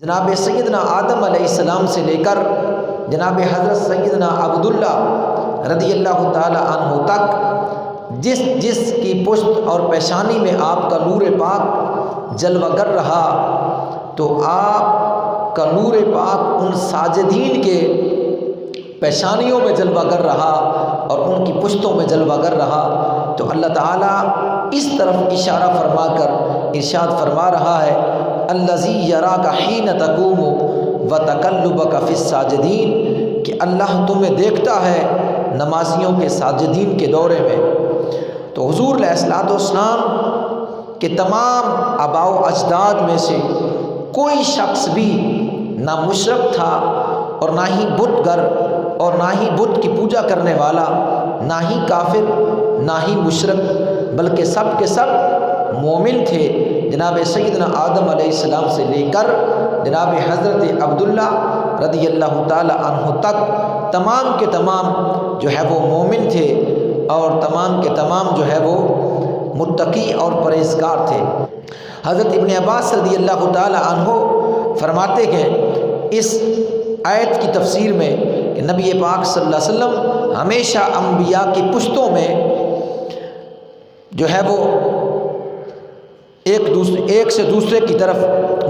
جناب سیدنا آدم علیہ السلام سے لے کر جناب حضرت سیدنا عبداللہ رضی اللہ تعالی عنہ تک جس جس کی پشت اور پیشانی میں آپ کا نور پاک جلوہ گر رہا، تو آپ کا نور پاک ان ساجدین کے پیشانیوں میں جلوہ گر رہا اور ان کی پشتوں میں جلوہ گر رہا۔ تو اللہ تعالیٰ اس طرف اشارہ فرما کر ارشاد فرما رہا ہے، الذی یراک حین تقوم وتقلبک فی الساجدین، کہ اللہ تمہیں دیکھتا ہے نمازیوں کے ساجدین کے دورے میں۔ تو حضور علیہ الصلوۃ والسلام کے تمام آباء و اجداد میں سے کوئی شخص بھی نہ مشرک تھا اور نہ ہی بت گر اور نہ ہی بت کی پوجا کرنے والا، نہ ہی کافر نہ ہی مشرک، بلکہ سب کے سب مومن تھے۔ جناب سیدنا آدم علیہ السلام سے لے کر جناب حضرت عبداللہ رضی اللہ تعالی عنہ تک تمام کے تمام جو ہے وہ مومن تھے اور تمام کے تمام جو ہے وہ متقی اور پرہیزگار تھے۔ حضرت ابن عباس رضی اللہ تعالی عنہ فرماتے ہیں اس آیت کی تفسیر میں کہ نبی پاک صلی اللہ علیہ وسلم ہمیشہ انبیاء کی پشتوں میں جو ہے وہ ایک سے دوسرے کی طرف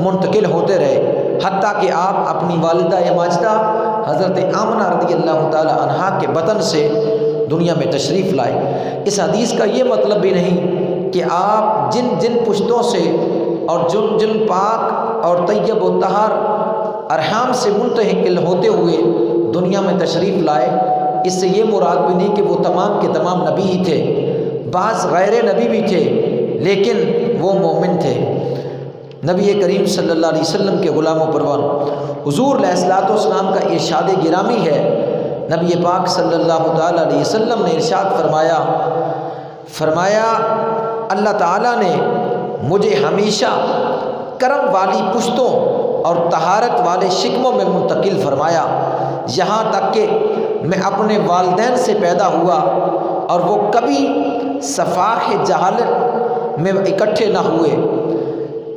منتقل ہوتے رہے، حتیٰ کہ آپ اپنی والدہ ماجدہ حضرت آمنہ رضی اللہ تعالی عنہا کے بطن سے دنیا میں تشریف لائے۔ اس حدیث کا یہ مطلب بھی نہیں کہ آپ جن جن پشتوں سے اور جن جن پاک اور طیب و طاہر ارحام سے منتقل ہوتے ہوئے دنیا میں تشریف لائے، اس سے یہ مراد بھی نہیں کہ وہ تمام کے تمام نبی ہی تھے، بعض غیر نبی بھی تھے لیکن وہ مومن تھے۔ نبی کریم صلی اللہ علیہ وسلم کے غلام و پروان حضور علیہ الصلوۃ والسلام کا ارشاد گرامی ہے، نبی پاک صلی اللہ تعالی علیہ وسلم نے ارشاد فرمایا اللہ تعالیٰ نے مجھے ہمیشہ کرم والی پشتوں اور طہارت والے شکموں میں منتقل فرمایا، یہاں تک کہ میں اپنے والدین سے پیدا ہوا اور وہ کبھی سفاح جہالت میں اکٹھے نہ ہوئے۔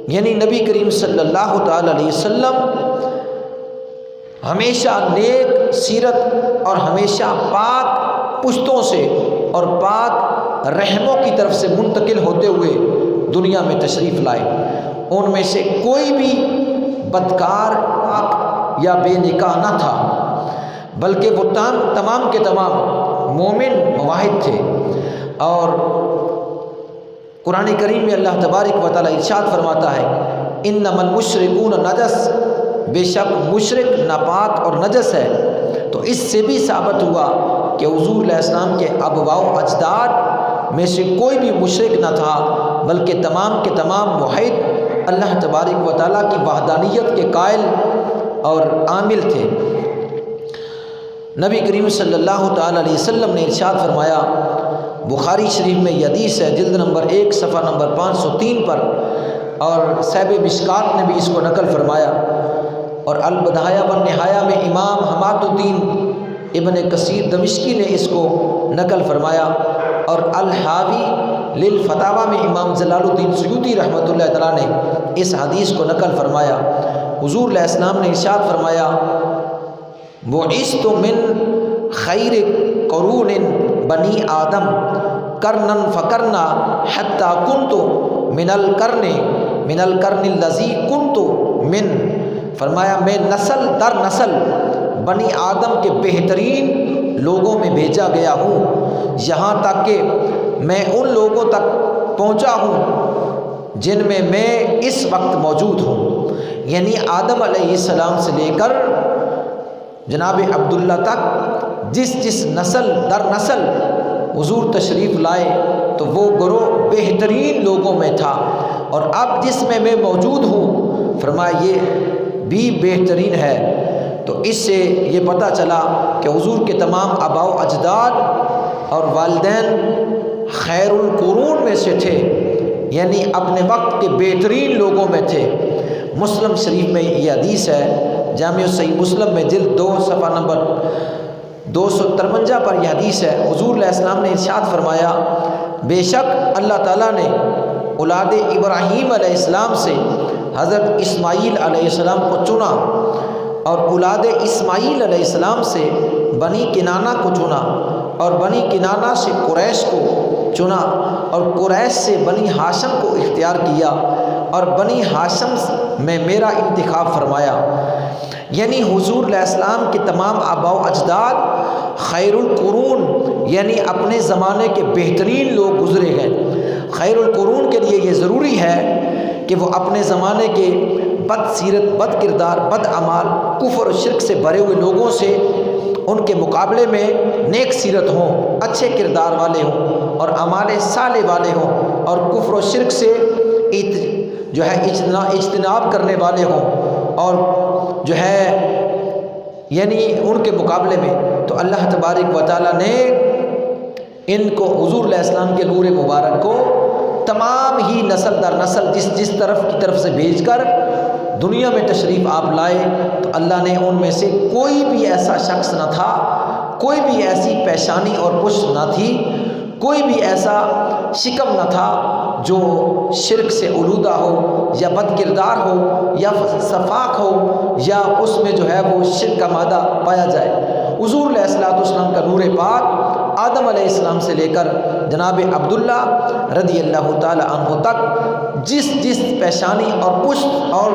یعنی نبی کریم صلی اللہ تعالی علیہ وسلم ہمیشہ نیک سیرت اور ہمیشہ پاک پشتوں سے اور پاک رحموں کی طرف سے منتقل ہوتے ہوئے دنیا میں تشریف لائے۔ ان میں سے کوئی بھی بدکار یا بے نکاح نہ تھا، بلکہ وہ تمام کے تمام مومن مواحد تھے۔ اور قرآن کریم میں اللہ تبارک و تعالیٰ ارشاد فرماتا ہے، انما المشرکون نجس، بے شک مشرک ناپاک اور نجس ہے۔ تو اس سے بھی ثابت ہوا کہ حضور علیہ السلام کے آباء و اجداد میں سے کوئی بھی مشرک نہ تھا، بلکہ تمام کے تمام موحد اللہ تبارک و تعالیٰ کی وحدانیت کے قائل اور عامل تھے۔ نبی کریم صلی اللہ تعالی علیہ وسلم نے ارشاد فرمایا، بخاری شریف میں یہ حدیث ہے، جلد نمبر 1 صفحہ نمبر 503 پر، اور صاحب مشکات نے بھی اس کو نقل فرمایا، اور البدایہ والنہایہ میں امام حماد الدین ابن کثیر دمشقی نے اس کو نقل فرمایا، اور الحاوی للفتاوی میں امام جلال الدین سیوطی رحمۃ اللہ تعالیٰ نے اس حدیث کو نقل فرمایا۔ حضور علیہ السلام نے ارشاد فرمایا، بعثت من خیر قرون بنی آدم کرنا فکرنا حتی کنت من القرن الذی کنت من، فرمایا میں نسل در نسل بنی آدم کے بہترین لوگوں میں بھیجا گیا ہوں، یہاں تک کہ میں ان لوگوں تک پہنچا ہوں جن میں اس وقت موجود ہوں۔ یعنی آدم علیہ السلام سے لے کر جناب عبداللہ تک جس نسل در نسل حضور تشریف لائے تو وہ گروہ بہترین لوگوں میں تھا، اور اب جس میں موجود ہوں فرمایا یہ بھی بہترین ہے۔ تو اس سے یہ پتہ چلا کہ حضور کے تمام آباء و اجداد اور والدین خیر القرون میں سے تھے، یعنی اپنے وقت کے بہترین لوگوں میں تھے۔ مسلم شریف میں یہ حدیث ہے، جامع صحیح مسلم میں جلد 2 صفحہ نمبر 253 پر یہ حدیث ہے۔ حضور علیہ السلام نے ارشاد فرمایا، بے شک اللہ تعالیٰ نے اولاد ابراہیم علیہ السلام سے حضرت اسماعیل علیہ السلام کو چنا اور اولاد اسماعیل علیہ السلام سے بنی کنانہ کو چنا اور بنی کنانہ سے قریش کو چنا اور قریش سے بنی ہاشم کو اختیار کیا اور بنی ہاشم میں میرا انتخاب فرمایا۔ یعنی حضور علیہ السلام کے تمام آباء و اجداد خیر القرون یعنی اپنے زمانے کے بہترین لوگ گزرے ہیں۔ خیر القرون کے لیے یہ ضروری ہے کہ وہ اپنے زمانے کے بد سیرت، بد کردار، بد اعمال، کفر و شرک سے بھرے ہوئے لوگوں سے ان کے مقابلے میں نیک سیرت ہوں، اچھے کردار والے ہوں اور اعمال صالح والے ہوں اور کفر و شرک سے جو ہے اجتناب کرنے والے ہوں اور جو ہے یعنی ان کے مقابلے میں تو اللہ تبارک و تعالیٰ نے ان کو حضور علیہ السلام کے نور مبارک کو تمام ہی نسل در نسل جس طرف کی طرف سے بھیج کر دنیا میں تشریف آپ لائے تو اللہ نے ان میں سے کوئی بھی ایسا شخص نہ تھا، کوئی بھی ایسی پیشانی اور پشت نہ تھی، کوئی بھی ایسا شکم نہ تھا جو شرک سے آلودہ ہو یا بد کردار ہو یا صفاق ہو یا اس میں جو ہے وہ شرک کا مادہ پایا جائے۔ حضور علیہ السلام کا نور پاک آدم علیہ السلام سے لے کر جناب عبداللہ رضی اللہ تعالی عنہ تک جس پیشانی اور پشت اور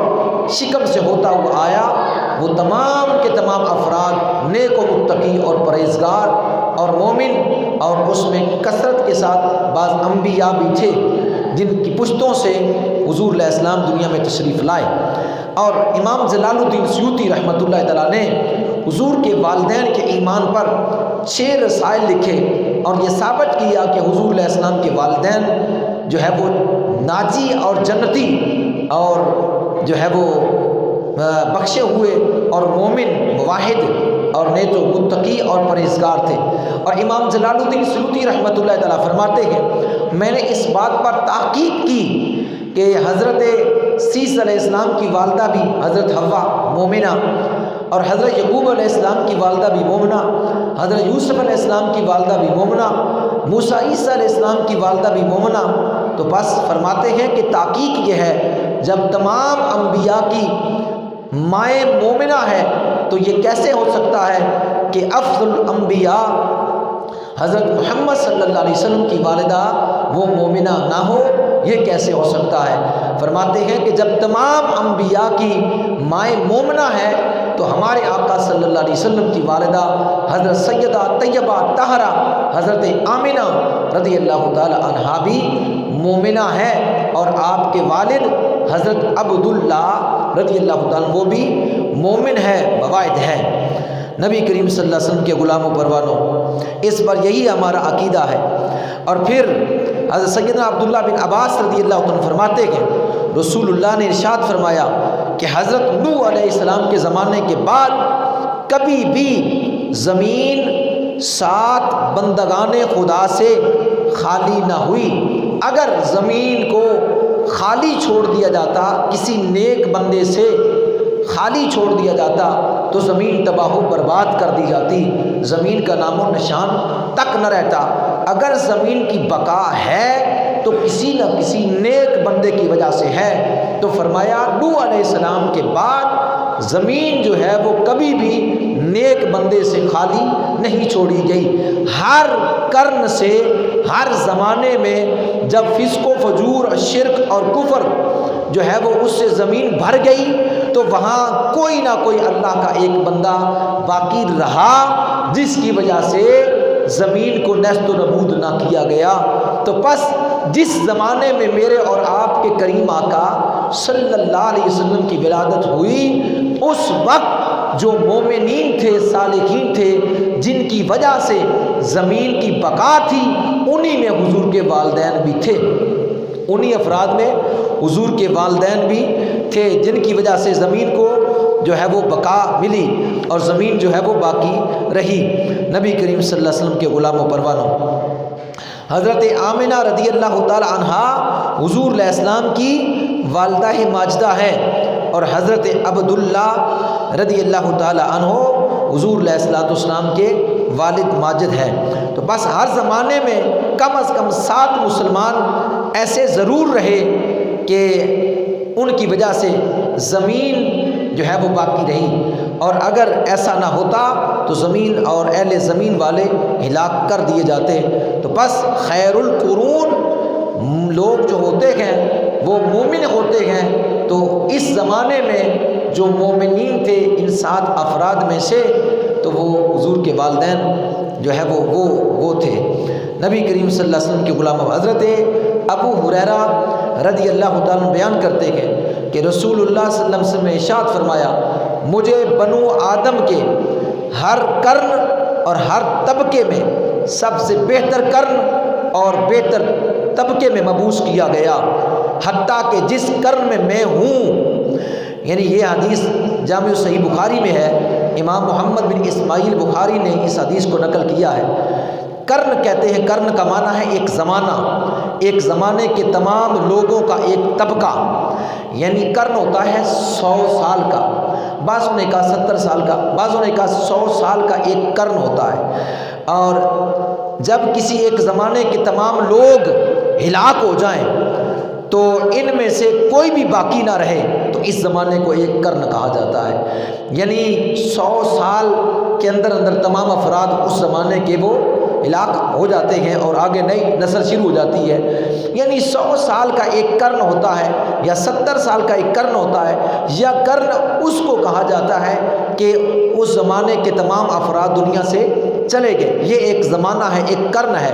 شکم سے ہوتا ہوا آیا وہ تمام کے تمام افراد نیک و متقی اور پرہیزگار اور مومن اور اس میں کثرت کے ساتھ بعض انبیاء بھی تھے جن کی پشتوں سے حضور علیہ السلام دنیا میں تشریف لائے۔ اور امام جلال الدین سیوطی رحمۃ اللہ تعالیٰ نے حضور کے والدین کے ایمان پر 6 رسائل لکھے اور یہ ثابت کیا کہ حضور علیہ السلام کے والدین جو ہے وہ ناجی اور جنتی اور جو ہے وہ بخشے ہوئے اور مومن موحد اور نیک و متقی اور پرہیزگار تھے۔ اور امام جلال الدین سیوطی رحمۃ اللہ تعالیٰ فرماتے ہیں میں نے اس بات پر تحقیق کی کہ حضرت سیس علیہ السلام کی والدہ بھی حضرت حوا مومنہ اور حضرت یعقوب علیہ السلام کی والدہ بھی مومنہ، حضرت یوسف علیہ السلام کی والدہ بھی مومنہ، موسیٰ عیسیٰ علیہ السلام کی والدہ بھی مومنہ۔ تو بس فرماتے ہیں کہ تحقیق یہ ہے جب تمام انبیاء کی مائیں مومنہ ہے تو یہ کیسے ہو سکتا ہے کہ افضل الانبیاء حضرت محمد صلی اللہ علیہ وسلم کی والدہ وہ مومنہ نہ ہو، یہ کیسے ہو سکتا ہے؟ فرماتے ہیں کہ جب تمام انبیاء کی مائیں مومنہ ہے تو ہمارے آقا صلی اللہ علیہ وسلم کی والدہ حضرت سیدہ طیبہ طاہرہ حضرت آمنہ رضی اللہ تعالی عنہا بھی مومنہ ہے اور آپ کے والد حضرت عبداللہ رضی اللہ تعالیٰ وہ بھی مومن ہے، بواعد ہے۔ نبی کریم صلی اللہ علیہ وسلم کے غلاموں پروانوں اس پر یہی ہمارا عقیدہ ہے۔ اور پھر حضرت سیدنا عبداللہ بن عباس رضی اللہ عنہ فرماتے ہیں رسول اللہ نے ارشاد فرمایا کہ حضرت نوح علیہ السلام کے زمانے کے بعد کبھی بھی زمین 7 بندگان خدا سے خالی نہ ہوئی۔ اگر زمین کو خالی چھوڑ دیا جاتا، کسی نیک بندے سے خالی چھوڑ دیا جاتا تو زمین تباہ و برباد کر دی جاتی، زمین کا نام و نشان تک نہ رہتا۔ اگر زمین کی بقا ہے تو کسی نہ کسی نیک بندے کی وجہ سے ہے۔ تو فرمایا نوح علیہ السلام کے بعد زمین جو ہے وہ کبھی بھی نیک بندے سے خالی نہیں چھوڑی گئی۔ ہر قرن سے ہر زمانے میں جب فسق و فجور، شرک اور کفر جو ہے وہ اس سے زمین بھر گئی تو وہاں کوئی نہ کوئی اللہ کا ایک بندہ باقی رہا جس کی وجہ سے زمین کو نیست و نبود نہ کیا گیا۔ تو پس جس زمانے میں میرے اور آپ کے کریم آقا صلی اللہ علیہ وسلم کی ولادت ہوئی اس وقت جو مومنین تھے، صالحین تھے، جن کی وجہ سے زمین کی بقا تھی، انہی میں حضور کے والدین بھی تھے، انہی افراد میں حضور کے والدین بھی تھے جن کی وجہ سے زمین کو جو ہے وہ بقا ملی اور زمین جو ہے وہ باقی رہی۔ نبی کریم صلی اللہ علیہ وسلم کے غلاموں پروانوں حضرت آمنہ رضی اللہ تعالی عنہا حضور علیہ السلام کی والدہ ماجدہ ہے اور حضرت عبداللہ رضی اللہ تعالی عنہ حضور علیہ السلام کے والد ماجد ہے۔ تو بس ہر زمانے میں کم از کم 7 مسلمان ایسے ضرور رہے کہ ان کی وجہ سے زمین جو ہے وہ باقی رہی، اور اگر ایسا نہ ہوتا تو زمین اور اہل زمین والے ہلاک کر دیے جاتے۔ تو بس خیر القرون لوگ جو ہوتے ہیں وہ مومن ہوتے ہیں۔ تو اس زمانے میں جو مومنین تھے ان 7 افراد میں سے، تو وہ حضور کے والدین جو ہے وہ تھے۔ نبی کریم صلی اللہ علیہ وسلم کے غلام حضرت ابو ہریرہ رضی اللہ تعالیٰ عنہ بیان کرتے ہیں کہ رسول اللہ صلی اللہ علیہ وسلم نے ارشاد فرمایا، مجھے بنو آدم کے ہر قرن اور ہر طبقے میں سب سے بہتر قرن اور بہتر طبقے میں مبعوث کیا گیا، حتیٰ کہ جس قرن میں ہوں۔ یعنی یہ حدیث جامع صحیح بخاری میں ہے، امام محمد بن اسماعیل بخاری نے اس حدیث کو نقل کیا ہے۔ قرن کہتے ہیں، قرن کا معنی ہے ایک زمانہ، ایک زمانے کے تمام لوگوں کا ایک طبقہ، یعنی قرن ہوتا ہے 100 سال کا، بعضوں نے کہا 70 سال کا، بعضوں نے کہا 100 سال کا ایک قرن ہوتا ہے۔ اور جب کسی ایک زمانے کے تمام لوگ ہلاک ہو جائیں تو ان میں سے کوئی بھی باقی نہ رہے تو اس زمانے کو ایک قرن کہا جاتا ہے۔ یعنی 100 سال کے اندر تمام افراد اس زمانے کے وہ ہلاک ہو جاتے ہیں اور آگے نئی نسل شروع ہو جاتی ہے۔ یعنی 100 سال کا ایک قرن ہوتا ہے یا 70 سال کا ایک قرن ہوتا ہے، یا قرن اس کو کہا جاتا ہے کہ اس زمانے کے تمام افراد دنیا سے چلے گئے، یہ ایک زمانہ ہے، ایک قرن ہے۔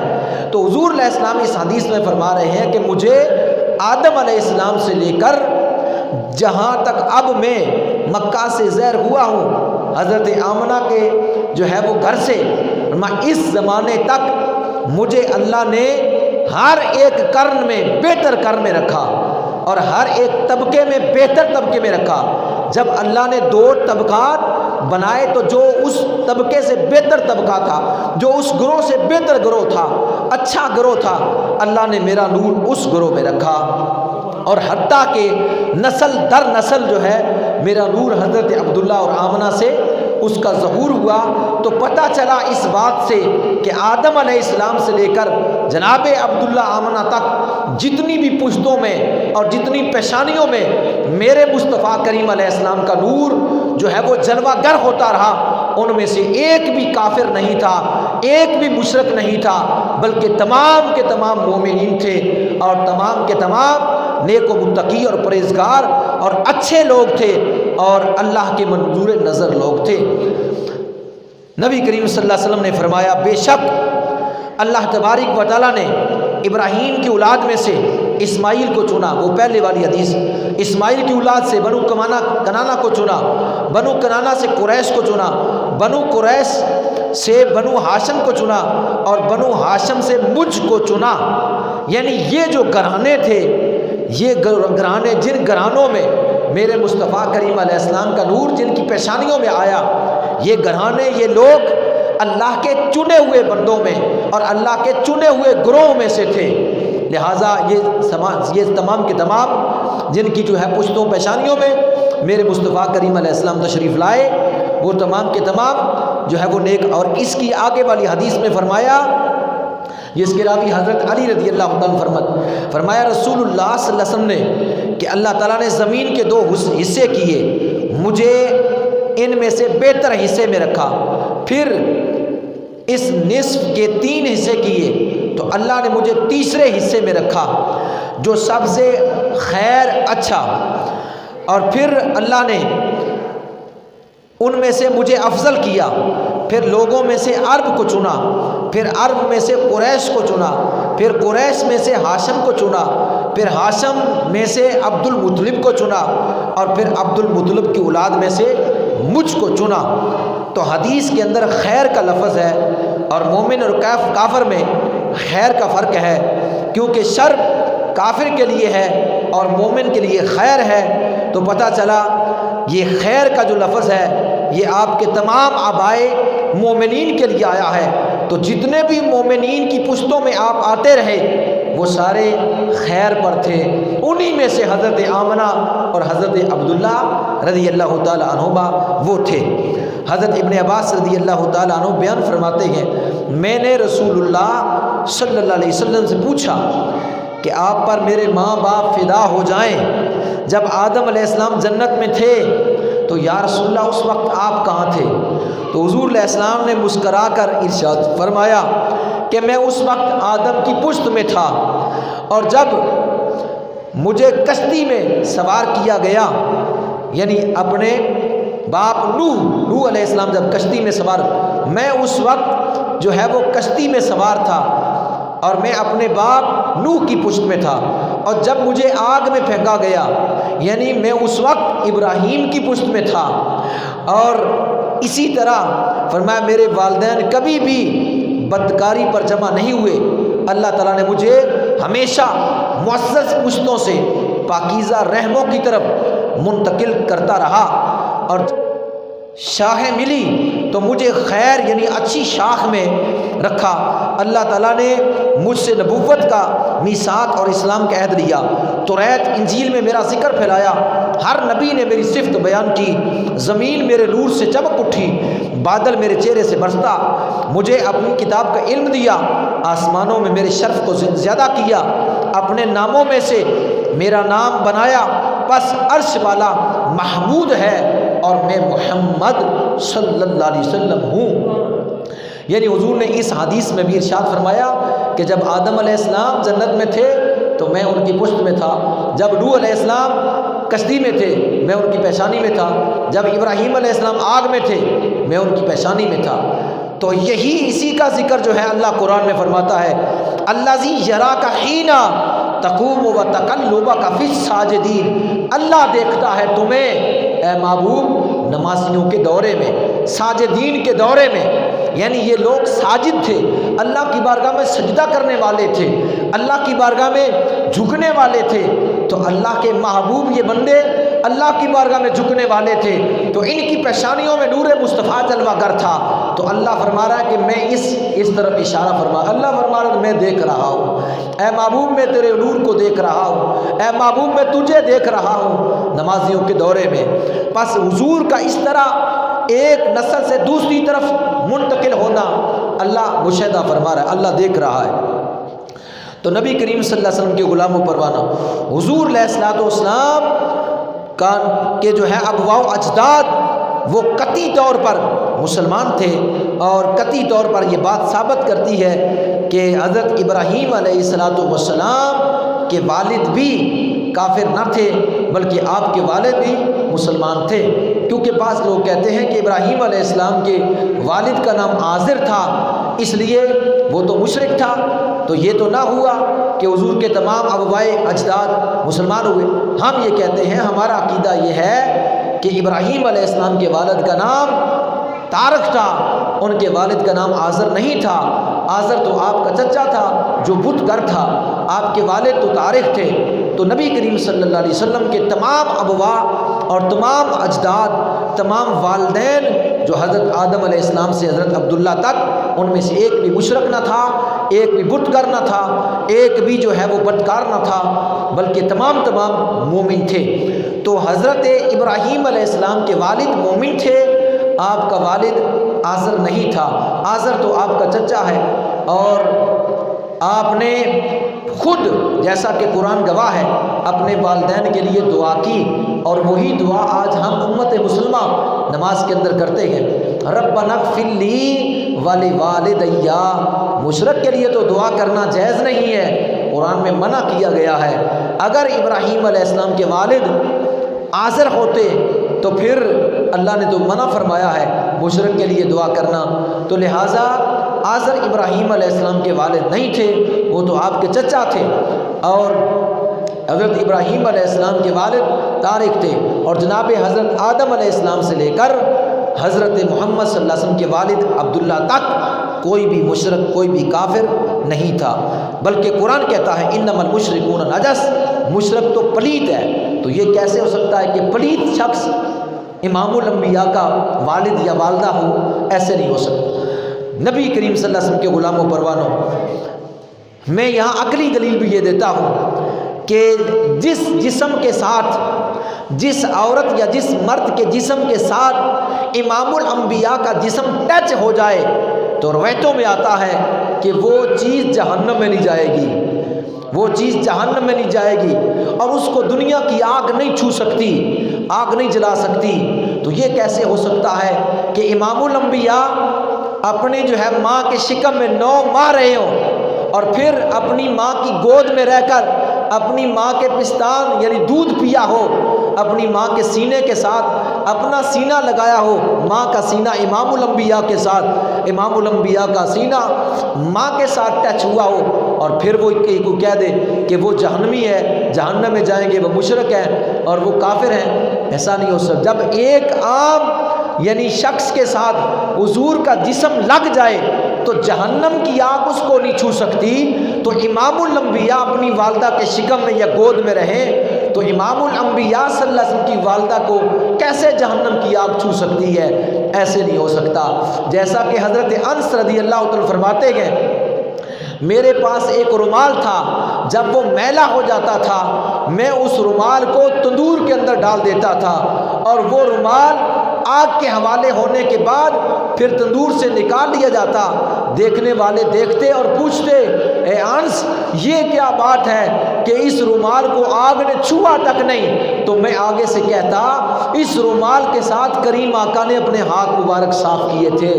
تو حضور علیہ السلام اس حدیث میں فرما رہے ہیں کہ مجھے آدم علیہ السلام سے لے کر جہاں تک اب میں مکہ سے زیر ہوا ہوں، حضرت آمنہ کے جو ہے وہ گھر سے میں اس زمانے تک مجھے اللہ نے ہر ایک قرن میں بہتر قرن میں رکھا اور ہر ایک طبقے میں بہتر طبقے میں رکھا۔ جب اللہ نے 2 طبقات بنائے تو جو اس طبقے سے بہتر طبقہ تھا، جو اس گروہ سے بہتر گروہ تھا، اچھا گروہ تھا، اللہ نے میرا نور اس گروہ میں رکھا، اور حتیٰ کہ نسل در نسل جو ہے میرا نور حضرت عبداللہ اور آمنہ سے اس کا ظہور ہوا۔ تو پتہ چلا اس بات سے کہ آدم علیہ السلام سے لے کر جناب عبداللہ آمنہ تک جتنی بھی پشتوں میں اور جتنی پیشانیوں میں میرے مصطفیٰ کریم علیہ السلام کا نور جو ہے وہ جلوہ گر ہوتا رہا، ان میں سے ایک بھی کافر نہیں تھا، ایک بھی مشرک نہیں تھا، بلکہ تمام کے تمام مومنین تھے اور تمام کے تمام نیک و متقی اور پرہیزگار اور اچھے لوگ تھے اور اللہ کے منظور نظر لوگ تھے۔ نبی کریم صلی اللہ علیہ وسلم نے فرمایا، بے شک اللہ تبارک و تعالیٰ نے ابراہیم کی اولاد میں سے اسماعیل کو چنا، وہ پہلے والی حدیث، اسماعیل کی اولاد سے بنو کنانہ کو چنا، بنو کنانہ سے قریش کو چنا، بنو قریش سے بنو ہاشم کو چنا اور بنو ہاشم سے مجھ کو چنا۔ یعنی یہ جو گھرانے تھے، یہ گھرانے، جن گھرانوں میں میرے مصطفیٰ کریم علیہ السلام کا نور جن کی پیشانیوں میں آیا، یہ گھرانے، یہ لوگ اللہ کے چنے ہوئے بندوں میں اور اللہ کے چنے ہوئے گروہوں میں سے تھے۔ لہٰذا یہ تمام کے تمام جن کی جو ہے پشتوں پیشانیوں میں میرے مصطفیٰ کریم علیہ السلام تشریف لائے، وہ تمام کے تمام جو ہے وہ نیک۔ اور اس کی آگے والی حدیث میں فرمایا، جس کے راوی حضرت علی رضی اللہ عنہ فرمایا رسول اللہ صلی اللہ علیہ وسلم نے کہ اللہ تعالیٰ نے زمین کے 2 حصے کیے، مجھے ان میں سے بہتر حصے میں رکھا، پھر اس نصف کے 3 حصے کیے تو اللہ نے مجھے تیسرے حصے میں رکھا جو سب سے خیر اچھا، اور پھر اللہ نے ان میں سے مجھے افضل کیا، پھر لوگوں میں سے عرب کو چنا، پھر عرب میں سے قریش کو چنا، پھر قریش میں سے ہاشم کو چنا، پھر ہاشم میں سے عبد المطلب کو چنا، اور پھر عبد المطلب کی اولاد میں سے مجھ کو چنا۔ تو حدیث کے اندر خیر کا لفظ ہے اور مومن اور کافر میں خیر کا فرق ہے، کیونکہ شر کافر کے لیے ہے اور مومن کے لیے خیر ہے۔ تو پتہ چلا یہ خیر کا جو لفظ ہے یہ آپ کے تمام آبائے مومنین کے لیے آیا ہے۔ تو جتنے بھی مومنین کی پشتوں میں آپ آتے رہے وہ سارے خیر پر تھے، انہی میں سے حضرت آمنہ اور حضرت عبداللہ رضی اللہ تعالیٰ عنہما وہ تھے۔ حضرت ابن عباس رضی اللہ تعالیٰ عنہ بیان فرماتے ہیں، میں نے رسول اللہ صلی اللہ علیہ وسلم سے پوچھا کہ آپ پر میرے ماں باپ فدا ہو جائیں، جب آدم علیہ السلام جنت میں تھے تو یا رسول اللہ اس وقت آپ کہاں تھے؟ تو حضور علیہ السلام نے مسکرا کر ارشاد فرمایا کہ میں اس وقت آدم کی پشت میں تھا، اور جب مجھے کشتی میں سوار کیا گیا، یعنی اپنے باپ نوح علیہ السلام جب کشتی میں سوار، میں اس وقت جو ہے وہ کشتی میں سوار تھا اور میں اپنے باپ نوح کی پشت میں تھا، اور جب مجھے آگ میں پھینکا گیا یعنی میں اس وقت ابراہیم کی پشت میں تھا، اور اسی طرح فرمایا میرے والدین کبھی بھی بدکاری پر جمع نہیں ہوئے، اللہ تعالیٰ نے مجھے ہمیشہ معزز پشتوں سے پاکیزہ رحموں کی طرف منتقل کرتا رہا، اور شاخیں ملی تو مجھے خیر یعنی اچھی شاخ میں رکھا۔ اللہ تعالیٰ نے مجھ سے نبوت کا میثاق اور اسلام کا عہد لیا، توریت انجیل میں میرا ذکر پھیلایا، ہر نبی نے میری صفت بیان کی، زمین میرے نور سے چمک اٹھی، بادل میرے چہرے سے برستا، مجھے اپنی کتاب کا علم دیا، آسمانوں میں میرے شرف کو زیادہ کیا، اپنے ناموں میں سے میرا نام بنایا، پس عرش والا محمود ہے اور میں محمد صلی اللہ علیہ وسلم ہوں۔ یعنی حضور نے اس حدیث میں بھی ارشاد فرمایا کہ جب آدم علیہ السلام جنت میں تھے تو میں ان کی پشت میں تھا، جب نوح علیہ السلام کشتی میں تھے میں ان کی پیشانی میں تھا، جب ابراہیم علیہ السلام آگ میں تھے میں ان کی پیشانی میں تھا۔ تو یہی اسی کا ذکر جو ہے اللہ قرآن میں فرماتا ہے، الذی یراک حین تقوم وتقلبک فی الساجدین، اللہ دیکھتا ہے تمہیں اے محبوب نمازیوں کے دورے میں، ساجدین کے دورے میں، یعنی یہ لوگ ساجد تھے، اللہ کی بارگاہ میں سجدہ کرنے والے تھے، اللہ کی بارگاہ میں جھکنے والے تھے، تو اللہ کے محبوب یہ بندے اللہ کی بارگاہ میں جھکنے والے تھے، تو ان کی پیشانیوں میں نور مصطفیٰ جلوہ گر تھا۔ تو اللہ فرما رہا ہے کہ میں اس طرف اشارہ فرما، اللہ فرما رہا ہے میں دیکھ رہا ہوں، اے محبوب میں تیرے نور کو دیکھ رہا ہوں، اے محبوب میں تجھے دیکھ رہا ہوں نمازیوں کے دورے میں۔ پس حضور کا اس طرح ایک نسل سے دوسری طرف منتقل ہونا اللہ مشاہدہ فرما رہا ہے، اللہ دیکھ رہا ہے۔ تو نبی کریم صلی اللہ علیہ وسلم کے غلام و پروانہ حضور علیہ الصلوۃ والسلام کے جو ہے ابواء و اجداد وہ قطعی طور پر مسلمان تھے، اور قطعی طور پر یہ بات ثابت کرتی ہے کہ حضرت ابراہیم علیہ الصلوۃ والسلام کے والد بھی کافر نہ تھے بلکہ آپ کے والد بھی مسلمان تھے، کیونکہ بعض لوگ کہتے ہیں کہ ابراہیم علیہ السلام کے والد کا نام آزر تھا اس لیے وہ تو مشرک تھا، تو یہ تو نہ ہوا کہ حضور کے تمام ابوائے اجداد مسلمان ہوئے۔ ہم یہ کہتے ہیں، ہمارا عقیدہ یہ ہے کہ ابراہیم علیہ السلام کے والد کا نام طارق تھا، ان کے والد کا نام آزر نہیں تھا، آزر تو آپ کا چچا تھا جو بت گر تھا، آپ کے والد تو طارق تھے۔ تو نبی کریم صلی اللہ علیہ وسلم کے تمام ابوا اور تمام اجداد، تمام والدین جو حضرت آدم علیہ السلام سے حضرت عبداللہ تک، ان میں سے ایک بھی مشرک نہ تھا، ایک بھی بت گر نہ تھا، ایک بھی جو ہے وہ بدکار نہ تھا، بلکہ تمام مومن تھے۔ تو حضرت ابراہیم علیہ السلام کے والد مومن تھے، آپ کا والد آزر نہیں تھا، آزر تو آپ کا چچا ہے، اور آپ نے خود جیسا کہ قرآن گواہ ہے اپنے والدین کے لیے دعا کی، اور وہی دعا آج ہم امت مسلمہ نماز کے اندر کرتے ہیں، ربنا اغفر لی ولوالدی۔ مشرک کے لیے تو دعا کرنا جائز نہیں ہے، قرآن میں منع کیا گیا ہے۔ اگر ابراہیم علیہ السلام کے والد آزر ہوتے تو پھر اللہ نے تو منع فرمایا ہے مشرک کے لیے دعا کرنا، تو لہٰذا آزر ابراہیم علیہ السلام کے والد نہیں تھے، وہ تو آپ کے چچا تھے، اور حضرت ابراہیم علیہ السلام کے والد طارق تھے، اور جناب حضرت آدم علیہ السلام سے لے کر حضرت محمد صلی اللہ علیہ وسلم کے والد عبداللہ تک کوئی بھی مشرک، کوئی بھی کافر نہیں تھا، بلکہ قرآن کہتا ہے انما المشرکون نجس، مشرک تو پلیت ہے۔ تو یہ کیسے ہو سکتا ہے کہ پلیت شخص امام الانبیاء کا والد یا والدہ ہو؟ ایسے نہیں ہو سکتا۔ نبی کریم صلی اللہ علیہ وسلم کے غلاموں پروانوں، میں یہاں عقلی دلیل بھی یہ دیتا ہوں کہ جس جسم کے ساتھ، جس عورت یا جس مرد کے جسم کے ساتھ امام الانبیاء کا جسم ٹچ ہو جائے تو روایتوں میں آتا ہے کہ وہ چیز جہنم میں نہیں جائے گی، وہ چیز جہنم میں نہیں جائے گی اور اس کو دنیا کی آگ نہیں چھو سکتی، آگ نہیں جلا سکتی۔ تو یہ کیسے ہو سکتا ہے کہ امام الانبیاء اپنے جو ہے ماں کے شکم میں 9 ماہ رہے ہوں اور پھر اپنی ماں کی گود میں رہ کر اپنی ماں کے پستان یعنی دودھ پیا ہو، اپنی ماں کے سینے کے ساتھ اپنا سینہ لگایا ہو، ماں کا سینہ امام الانبیاء کے ساتھ، امام الانبیاء کا سینہ ماں کے ساتھ ٹچ ہوا ہو، اور پھر وہ کو کہہ دے کہ وہ جہنمی ہے، جہنم میں جائیں گے، وہ مشرک ہیں اور وہ کافر ہیں۔ ایسا نہیں ہو سکتا۔ جب ایک عام یعنی شخص کے ساتھ حضور کا جسم لگ جائے تو جہنم کی آگ اس کو نہیں چھو سکتی، تو امام الانبیاء اپنی والدہ کے شکم میں یا گود میں رہیں تو امام الانبیاء صلی اللہ علیہ وسلم کی والدہ کو کیسے جہنم کی آگ چھو سکتی ہے؟ ایسے نہیں ہو سکتا۔ جیسا کہ حضرت انس رضی اللہ تعالیٰ فرماتے ہیں میرے پاس ایک رومال تھا، جب وہ میلا ہو جاتا تھا میں اس رومال کو تندور کے اندر ڈال دیتا تھا اور وہ رومال آگ کے حوالے ہونے کے بعد پھر تندور سے نکال لیا جاتا، دیکھنے والے دیکھتے اور پوچھتے اے انس یہ کیا بات ہے کہ اس رومال کو آگ نے چھوا تک نہیں؟ تو میں آگے سے کہتا اس رومال کے ساتھ کریم آقا نے اپنے ہاتھ مبارک صاف کیے تھے،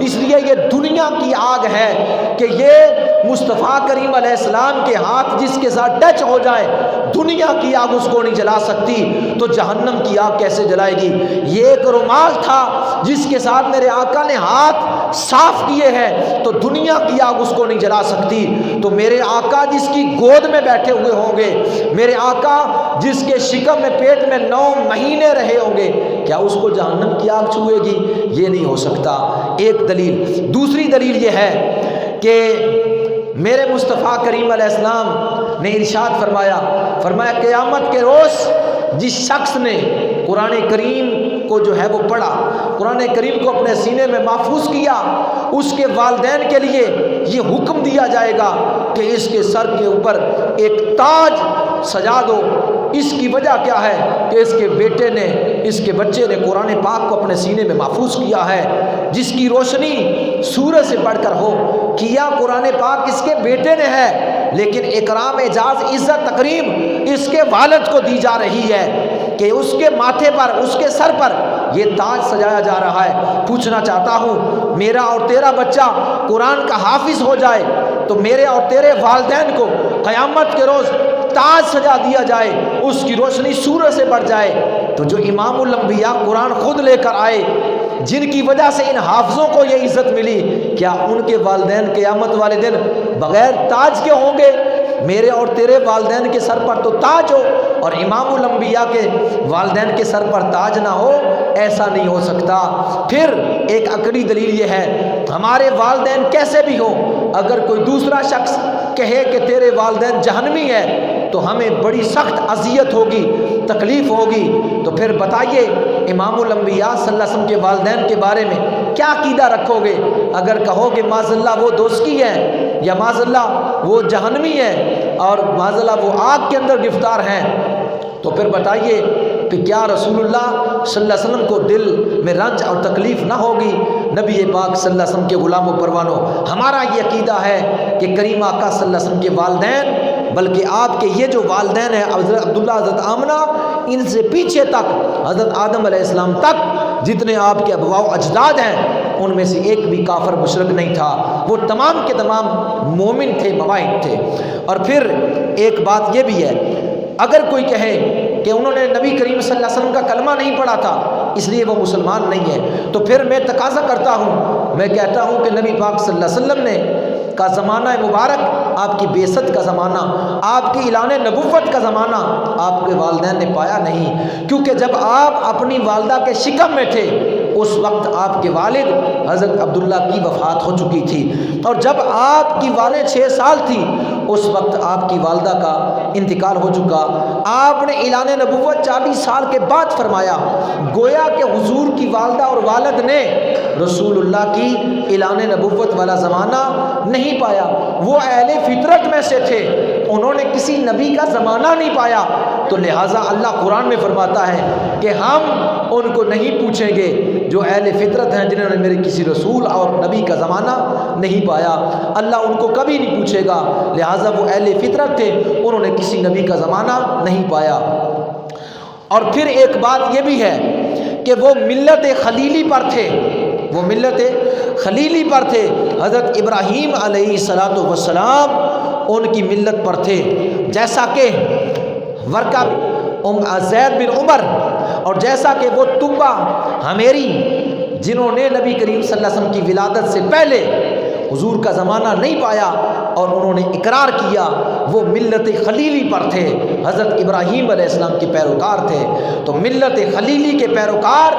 اس لیے یہ دنیا کی آگ ہے کہ یہ مصطفیٰ کریم علیہ السلام کے ہاتھ جس کے ساتھ ٹچ ہو جائے دنیا کی آگ اس کو نہیں جلا سکتی، تو جہنم کی آگ کیسے جلائے گی؟ یہ ایک رومال تھا جس کے ساتھ میرے آقا نے ہاتھ صاف کیے ہیں تو دنیا کی آگ اس کو نہیں جلا سکتی۔ تو میرے آقا جس کی گود میں بیٹھے ہوئے ہوں گے، میرے آقا جس کے شکم میں پیٹ میں 9 مہینے رہے ہوں گے، کیا اس کو جہنم کی آگ چھوئے گی؟ یہ نہیں ہو سکتا۔ ایک دلیل۔ دوسری دلیل یہ ہے کہ میرے مصطفیٰ کریم علیہ السلام نے ارشاد فرمایا قیامت کے روز جس شخص نے قرآن کریم کو جو ہے وہ پڑھا، قرآن کریم کو اپنے سینے میں محفوظ کیا، اس کے والدین کے لیے یہ حکم دیا جائے گا کہ اس کے سر کے اوپر ایک تاج سجا دو۔ اس کی وجہ کیا ہے کہ اس کے بیٹے نے، اس کے بچے نے قرآن پاک کو اپنے سینے میں محفوظ کیا ہے، جس کی روشنی سورج سے بڑھ کر ہو۔ کیا قرآن پاک اس کے بیٹے نے ہے، لیکن اکرام اعزاز عزت تکریم اس کے والد کو دی جا رہی ہے کہ اس کے ماتھے پر، اس کے سر پر یہ تاج سجایا جا رہا ہے۔ پوچھنا چاہتا ہوں میرا اور تیرا بچہ قرآن کا حافظ ہو جائے تو میرے اور تیرے والدین کو قیامت کے روز تاج سجا دیا جائے، اس کی روشنی سورج سے بڑھ جائے، تو جو امام الانبیاء قرآن خود لے کر آئے، جن کی وجہ سے ان حافظوں کو یہ عزت ملی، کیا ان کے والدین قیامت والے دن بغیر تاج کے ہوں گے؟ میرے اور تیرے والدین کے سر پر تو تاج ہو اور امام الانبیاء کے والدین کے سر پر تاج نہ ہو، ایسا نہیں ہو سکتا۔ پھر ایک عقلی دلیل یہ ہے ہمارے والدین کیسے بھی ہوں، اگر کوئی دوسرا شخص کہے کہ تیرے والدین جہنمی ہیں تو ہمیں بڑی سخت اذیت ہوگی، تکلیف ہوگی۔ تو پھر بتائیے امام الانبیاء صلی اللہ علیہ وسلم کے والدین کے بارے میں کیا عقیدہ رکھو گے؟ اگر کہو کہ معاذ اللہ وہ دوزخی ہیں یا معاذ اللہ وہ جہنمی ہیں اور معاذ اللہ وہ آگ کے اندر گرفتار ہیں، تو پھر بتائیے کہ کیا رسول اللہ صلی اللہ علیہ وسلم کو دل میں رنج اور تکلیف نہ ہوگی؟ نبی پاک صلی اللہ علیہ وسلم کے غلام و پروانوں، ہمارا یہ عقیدہ ہے کہ کریم آقا صلی اللہ علیہ وسلم کے والدین، بلکہ آپ کے یہ جو والدین ہیں حضرت عبداللہ، حضرت آمنہ، ان سے پیچھے تک حضرت آدم علیہ السلام تک جتنے آپ کے ابواء و اجداد ہیں ان میں سے ایک بھی کافر مشرک نہیں تھا، وہ تمام کے تمام مومن تھے، مواحد تھے۔ اور پھر ایک بات یہ بھی ہے، اگر کوئی کہے کہ انہوں نے نبی کریم صلی اللہ علیہ وسلم کا کلمہ نہیں پڑھا تھا اس لیے وہ مسلمان نہیں ہے، تو پھر میں تقاضا کرتا ہوں، میں کہتا ہوں کہ نبی پاک صلی اللہ علیہ وسلم نے کا زمانہ مبارک، آپ کی بعثت کا زمانہ، آپ کی اعلان نبوت کا زمانہ آپ کے والدین نے پایا نہیں، کیونکہ جب آپ اپنی والدہ کے شکم میں تھے اس وقت آپ کے والد حضرت عبداللہ کی وفات ہو چکی تھی، اور جب آپ کی والد 6 سال تھی اس وقت آپ کی والدہ کا انتقال ہو چکا، آپ نے اعلان نبوت 40 سال کے بعد فرمایا، گویا کہ حضور کی والدہ اور والد نے رسول اللہ کی اعلان نبوت والا زمانہ نہیں پایا، وہ اہل فطرت میں سے تھے، انہوں نے کسی نبی کا زمانہ نہیں پایا، تو لہٰذا اللہ قرآن میں فرماتا ہے کہ ہم ان کو نہیں پوچھیں گے جو اہل فطرت ہیں جنہوں نے میرے کسی رسول اور نبی کا زمانہ نہیں پایا، اللہ ان کو کبھی نہیں پوچھے گا، لہٰذا وہ اہل فطرت تھے، انہوں نے کسی نبی کا زمانہ نہیں پایا۔ اور پھر ایک بات یہ بھی ہے کہ وہ ملت خلیلی پر تھے، وہ ملت خلیلی پر تھے، حضرت ابراہیم علیہ السلام ان کی ملت پر تھے، جیسا کہ ورقہ زید بن عمر اور جیسا کہ وہ طبہ حمیری جنہوں نے نبی کریم صلی اللہ علیہ وسلم کی ولادت سے پہلے حضور کا زمانہ نہیں پایا اور انہوں نے اقرار کیا، وہ ملت خلیلی پر تھے، حضرت ابراہیم علیہ السلام کے پیروکار تھے۔ تو ملت خلیلی کے پیروکار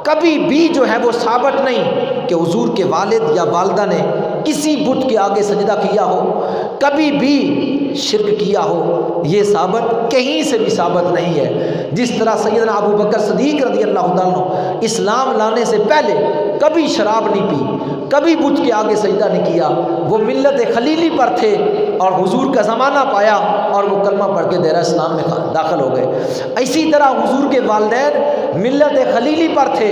کبھی بھی جو ہے وہ ثابت نہیں کہ حضور کے والد یا والدہ نے کسی بت کے آگے سجدہ کیا ہو، کبھی بھی شرک کیا ہو، یہ ثابت کہیں سے بھی ثابت نہیں ہے۔ جس طرح سیدنا ابو بکر صدیق رضی اللہ تعالیٰ عنہ اسلام لانے سے پہلے کبھی شراب نہیں پی، کبھی بت کے آگے سجدہ نہیں کیا، وہ ملت خلیلی پر تھے اور حضور کا زمانہ پایا اور وہ کلمہ پڑھ کے دائرہ اسلام میں داخل ہو گئے۔ اسی طرح حضور کے والدین ملت خلیلی پر تھے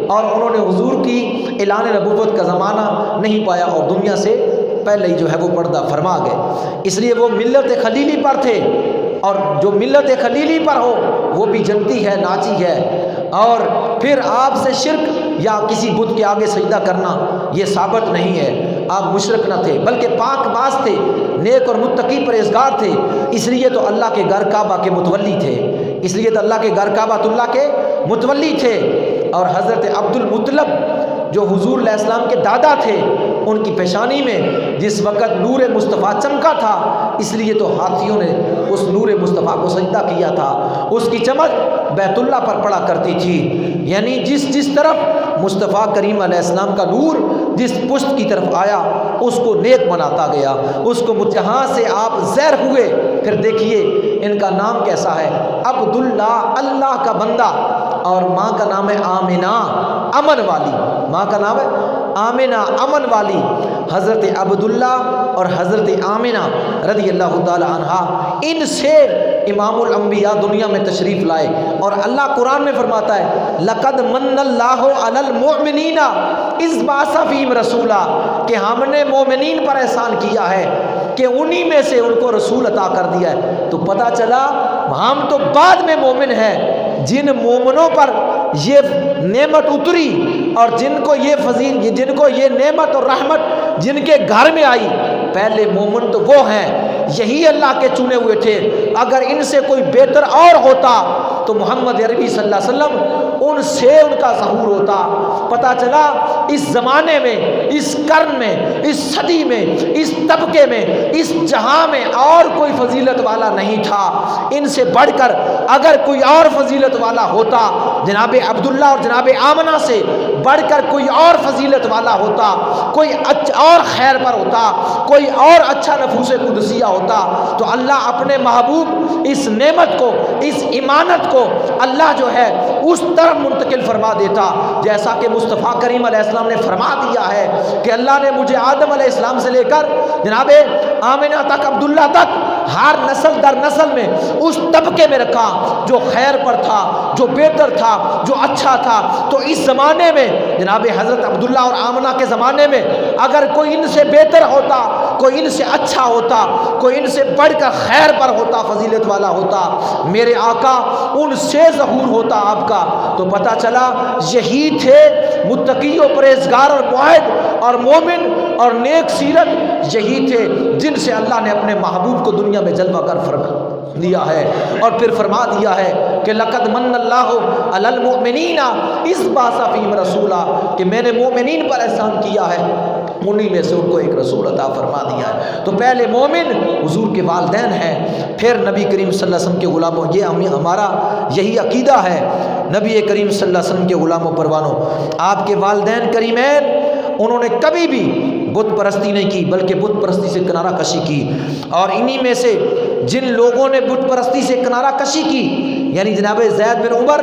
اور انہوں نے حضور کی اعلان نبوت کا زمانہ نہیں پایا اور دنیا سے پہلے ہی جو ہے وہ پردہ فرما گئے، اس لیے وہ ملت خلیلی پر تھے، اور جو ملت خلیلی پر ہو وہ بھی جنتی ہے، ناچی ہے، اور پھر آپ سے شرک یا کسی بت کے آگے سجدہ کرنا یہ ثابت نہیں ہے، آپ مشرک نہ تھے بلکہ پاک باز تھے، نیک اور متقی پرہیزگار تھے، اس لیے تو اللہ کے گھر کعبہ کے متولی تھے، اس لیے تو اللہ کے گھر کعبۃ اللہ کے متولی تھے۔ اور حضرت عبد المطلب جو حضور علیہ السلام کے دادا تھے، ان کی پیشانی میں جس وقت نور مصطفیٰ چمکا تھا، اس لیے تو ہاتھیوں نے اس نور مصطفیٰ کو سجدہ کیا تھا، اس کی چمک بیت اللہ پر پڑا کرتی تھی، یعنی جس طرف مصطفیٰ کریم علیہ السلام کا نور جس پشت کی طرف آیا اس کو نیک بناتا گیا، اس کو جہاں سے آپ زہر ہوئے، پھر دیکھیے ان کا نام کیسا ہے، عبداللہ، اللہ کا بندہ، اور ماں کا نام ہے آمنہ، امن والی، ماں کا نام ہے آمنہ، امن والی، حضرت عبداللہ اور حضرت آمنہ رضی اللہ تعالی عنہا، ان سے امام الانبیاء دنیا میں تشریف لائے، اور اللہ قرآن میں فرماتا ہے لقد من اللہ علی المؤمنین اذ بعث فیہم رسولا، کہ ہم نے مومنین پر احسان کیا ہے کہ انہی میں سے ان کو رسول عطا کر دیا ہے۔ تو پتہ چلا ہم تو بعد میں مومن ہیں، جن مومنوں پر یہ نعمت اتری اور جن کو یہ نعمت اور رحمت جن کے گھر میں آئی، پہلے مومن تو وہ ہیں، یہی اللہ کے چنے ہوئے تھے، اگر ان سے کوئی بہتر اور ہوتا تو محمد عربی صلی اللہ علیہ وسلم ان سے ان کا ظہور ہوتا۔ پتہ چلا اس زمانے میں، اس قرن میں، اس صدی میں، اس طبقے میں، اس جہاں میں اور کوئی فضیلت والا نہیں تھا، ان سے بڑھ کر اگر کوئی اور فضیلت والا ہوتا، جناب عبداللہ اور جناب آمنہ سے بڑھ کر کوئی اور فضیلت والا ہوتا، کوئی اور خیر پر ہوتا، کوئی اور اچھا نفوس قدسیہ ہوتا، تو اللہ اپنے محبوب اس نعمت کو، اس امانت کو اللہ جو ہے اس طرف منتقل فرما دیتا، جیسا کہ مصطفیٰ کریم علیہ السلام نے فرما دیا ہے کہ اللہ نے مجھے آدم علیہ السلام سے لے کر جناب آمنہ تک، عبداللہ تک، ہر نسل در نسل میں اس طبقے میں رکھا جو خیر پر تھا، جو بہتر تھا، جو اچھا تھا۔ تو اس زمانے میں جناب حضرت عبداللہ اور آمنہ کے زمانے میں اگر کوئی ان سے بہتر ہوتا، کوئی ان سے اچھا ہوتا، کوئی ان سے بڑھ کر خیر پر ہوتا، فضیلت والا ہوتا، میرے آقا ان سے ظہور ہوتا آپ کا، تو پتہ چلا یہی تھے متقی و پرہیزگار اور موحد اور مومن اور نیک سیرت، یہی تھے جن سے اللہ نے اپنے محبوب کو دنیا میں جلوہ گر فرما دیا ہے، اور پھر فرما دیا ہے کہ لقد من اللہ علی المؤمنین اذ بعث فیہم رسولا، کہ میں نے مومنین پر احسان کیا ہے، انہی میں سے ان کو ایک رسول عطا فرما دیا ہے۔ تو پہلے مومن حضور کے والدین ہیں، پھر نبی کریم صلی اللہ علیہ وسلم کے غلاموں، یہ ہمارا یہی عقیدہ ہے، نبی کریم صلی اللہ علیہ وسلم کے غلاموں پروانوں، آپ کے والدین کریمین انہوں نے کبھی بھی بت پرستی نہیں کی، بلکہ بت پرستی سے کنارہ کشی کی، اور انہی میں سے جن لوگوں نے بت پرستی سے کنارہ کشی کی، یعنی جناب زید بن عمر،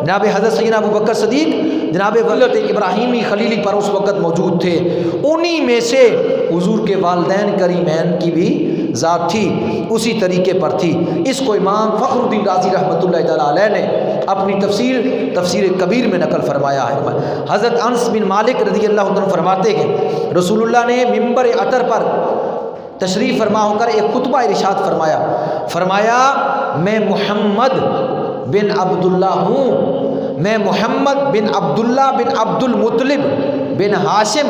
جناب حضرت سیدنا ابو بکر صدیق، جناب ملت ابراہیمی خلیلی پر اس وقت موجود تھے، انہی میں سے حضور کے والدین کریمین کی بھی ذات تھی، اسی طریقے پر تھی۔ اس کو امام فخر الدین رازی رحمۃ اللہ تعالیٰ علیہ نے اپنی تفسیر کبیر میں نقل فرمایا ہے۔ حضرت انس بن مالک رضی اللہ عنہ فرماتے ہیں رسول اللہ نے ممبر عطر پر تشریف فرما ہو کر ایک خطبہ ارشاد فرمایا میں محمد بن عبداللہ ہوں، میں محمد بن عبداللہ بن عبد المطلب بن ہاشم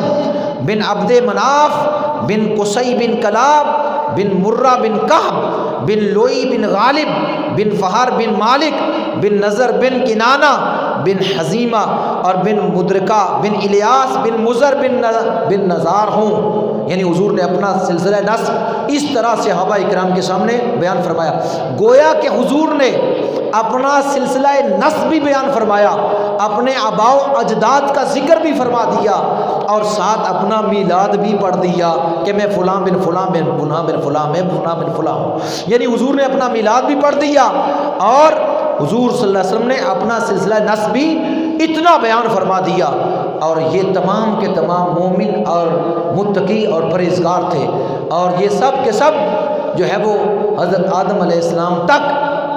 بن عبد مناف بن قصی بن کلاب بن مرہ بن کہب بن لوئی بن غالب بن فہر بن مالک بن نظر بن کنانہ بن حزیمہ اور بن مدرکہ بن الیاس بن مزر بن نزار ہوں۔ یعنی حضور نے اپنا سلسلہ نسب اس طرح صحابہ اکرام کے سامنے بیان فرمایا، گویا کہ حضور نے اپنا سلسلہ نسب بھی بیان فرمایا، اپنے آباء و اجداد کا ذکر بھی فرما دیا، اور ساتھ اپنا میلاد بھی پڑھ دیا کہ میں فلاں بن فلاں بن فلاں بن فلاں میں فلاں بن فلاں ہوں۔ یعنی حضور نے اپنا میلاد بھی پڑھ دیا، اور حضور صلی اللہ علیہ وسلم نے اپنا سلسلہ نسب بھی اتنا بیان فرما دیا، اور یہ تمام کے تمام مومن اور متقی اور پرہیزگار تھے، اور یہ سب کے سب جو ہے وہ حضرت آدم علیہ السلام تک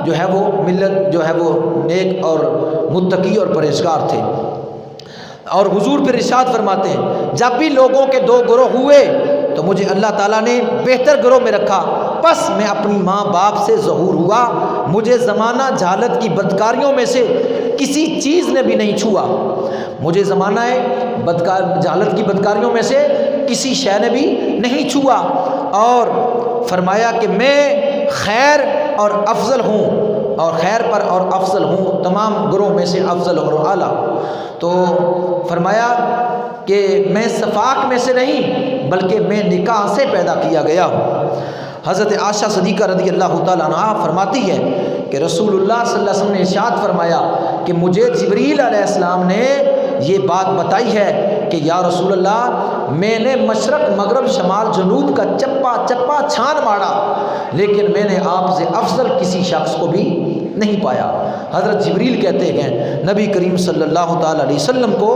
جو ہے وہ ملت جو ہے وہ نیک اور متقی اور پرہیزگار تھے۔ اور حضور پھر ارشاد فرماتے ہیں جب بھی لوگوں کے دو گروہ ہوئے تو مجھے اللہ تعالیٰ نے بہتر گروہ میں رکھا، پس میں اپنی ماں باپ سے ظہور ہوا، مجھے زمانہ جہالت کی بدکاریوں میں سے کسی چیز نے بھی نہیں چھوا، مجھے زمانہ جہالت کی بدکاریوں میں سے کسی شے نے بھی نہیں چھوا، اور فرمایا کہ میں خیر اور افضل ہوں، اور خیر پر اور افضل ہوں، تمام گروہ میں سے افضل اور اعلیٰ۔ تو فرمایا کہ میں صفاق میں سے نہیں بلکہ میں نکاح سے پیدا کیا گیا ہوں۔ حضرت عائشہ صدیقہ رضی اللہ تعالیٰ عنہا فرماتی ہے کہ رسول اللہ صلی اللہ علیہ وسلم نے ارشاد فرمایا کہ مجھے جبریل علیہ السلام نے یہ بات بتائی ہے کہ یا رسول اللہ میں نے مشرق مغرب شمال جنوب کا چپا چپا چھان مارا، لیکن میں نے آپ سے افضل کسی شخص کو بھی نہیں پایا۔ حضرت جبریل کہتے ہیں نبی کریم صلی اللہ تعالیٰ علیہ وسلم کو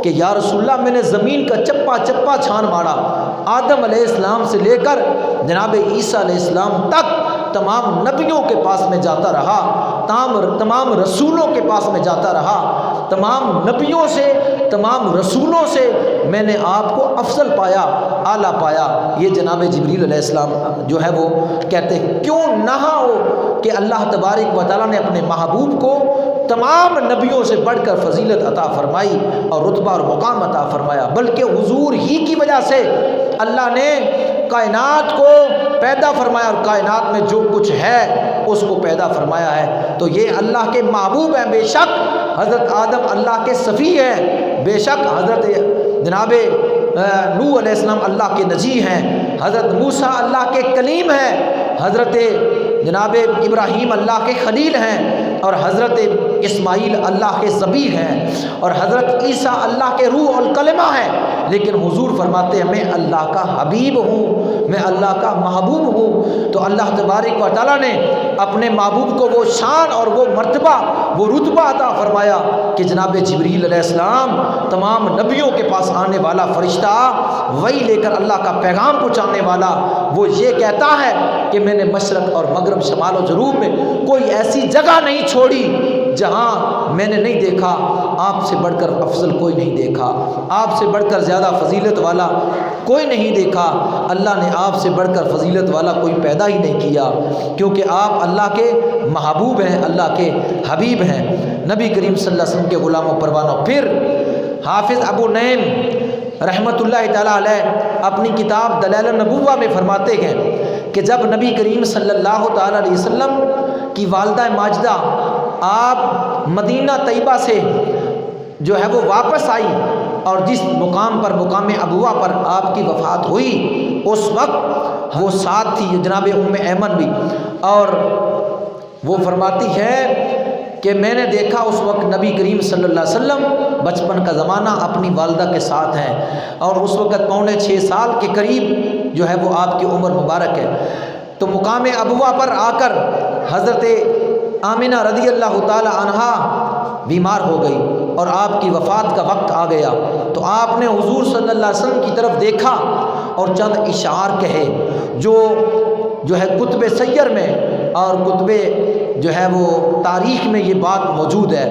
کہ یا رسول اللہ میں نے زمین کا چپا چپا چھان مارا، آدم علیہ السلام سے لے کر جناب عیسیٰ علیہ السلام تک تمام نبیوں کے پاس میں جاتا رہا، تمام رسولوں کے پاس میں جاتا رہا، تمام نبیوں سے تمام رسولوں سے میں نے آپ کو افضل پایا، اعلیٰ پایا۔ یہ جناب جبریل علیہ السلام جو ہے وہ کہتے ہیں کیوں نہ ہو کہ اللہ تبارک و تعالیٰ نے اپنے محبوب کو تمام نبیوں سے بڑھ کر فضیلت عطا فرمائی اور رتبہ اور مقام عطا فرمایا، بلکہ حضور ہی کی وجہ سے اللہ نے کائنات کو پیدا فرمایا، اور کائنات میں جو کچھ ہے اس کو پیدا فرمایا ہے۔ تو یہ اللہ کے محبوب ہیں، بے شک حضرت آدم اللہ کے صفی ہیں، بے شک حضرت جناب نوح علیہ السلام اللہ کے نجی ہیں، حضرت موسیٰ اللہ کے کلیم ہیں، حضرت جناب ابراہیم اللہ کے خلیل ہیں، اور حضرت اسماعیل اللہ کے ذبیح ہیں، اور حضرت عیسیٰ اللہ کے روح الکلمہ ہیں، لیکن حضور فرماتے ہیں میں اللہ کا حبیب ہوں، میں اللہ کا محبوب ہوں۔ تو اللہ تبارک و تعالیٰ نے اپنے محبوب کو وہ شان اور وہ مرتبہ وہ رتبہ عطا فرمایا کہ جناب جبریل علیہ السلام تمام نبیوں کے پاس آنے والا فرشتہ، وہی لے کر اللہ کا پیغام پہنچانے والا، وہ یہ کہتا ہے کہ میں نے مشرق اور مغرب شمال و جنوب میں کوئی ایسی جگہ نہیں چھوڑی جہاں میں نے نہیں دیکھا آپ سے بڑھ کر افضل کوئی نہیں دیکھا، آپ سے بڑھ کر زیادہ فضیلت والا کوئی نہیں دیکھا، اللہ نے آپ سے بڑھ کر فضیلت والا کوئی پیدا ہی نہیں کیا، کیونکہ آپ اللہ کے محبوب ہیں، اللہ کے حبیب ہیں، نبی کریم صلی اللہ علیہ وسلم کے غلام و پروانوں۔ پھر حافظ ابو نعیم رحمۃ اللہ تعالیٰ علیہ اپنی کتاب دلائل النبوہ میں فرماتے ہیں کہ جب نبی کریم صلی اللہ تعالیٰ علیہ وسلم کی والدہ ماجدہ آپ مدینہ طیبہ سے جو ہے وہ واپس آئی، اور جس مقام پر مقام ابوا پر آپ کی وفات ہوئی اس وقت وہ ساتھ تھی جناب ام ایمن بھی، اور وہ فرماتی ہے کہ میں نے دیکھا اس وقت نبی کریم صلی اللہ علیہ وسلم بچپن کا زمانہ اپنی والدہ کے ساتھ ہیں، اور اس وقت 5.5 سال کے قریب جو ہے وہ آپ کی عمر مبارک ہے۔ تو مقام ابوا پر آ کر حضرت آمنہ رضی اللہ تعالی عنہا بیمار ہو گئی اور آپ کی وفات کا وقت آ گیا، تو آپ نے حضور صلی اللہ علیہ وسلم کی طرف دیکھا اور چند اشعار کہے جو ہے کتب سیر میں اور کتب جو ہے وہ تاریخ میں یہ بات موجود ہے،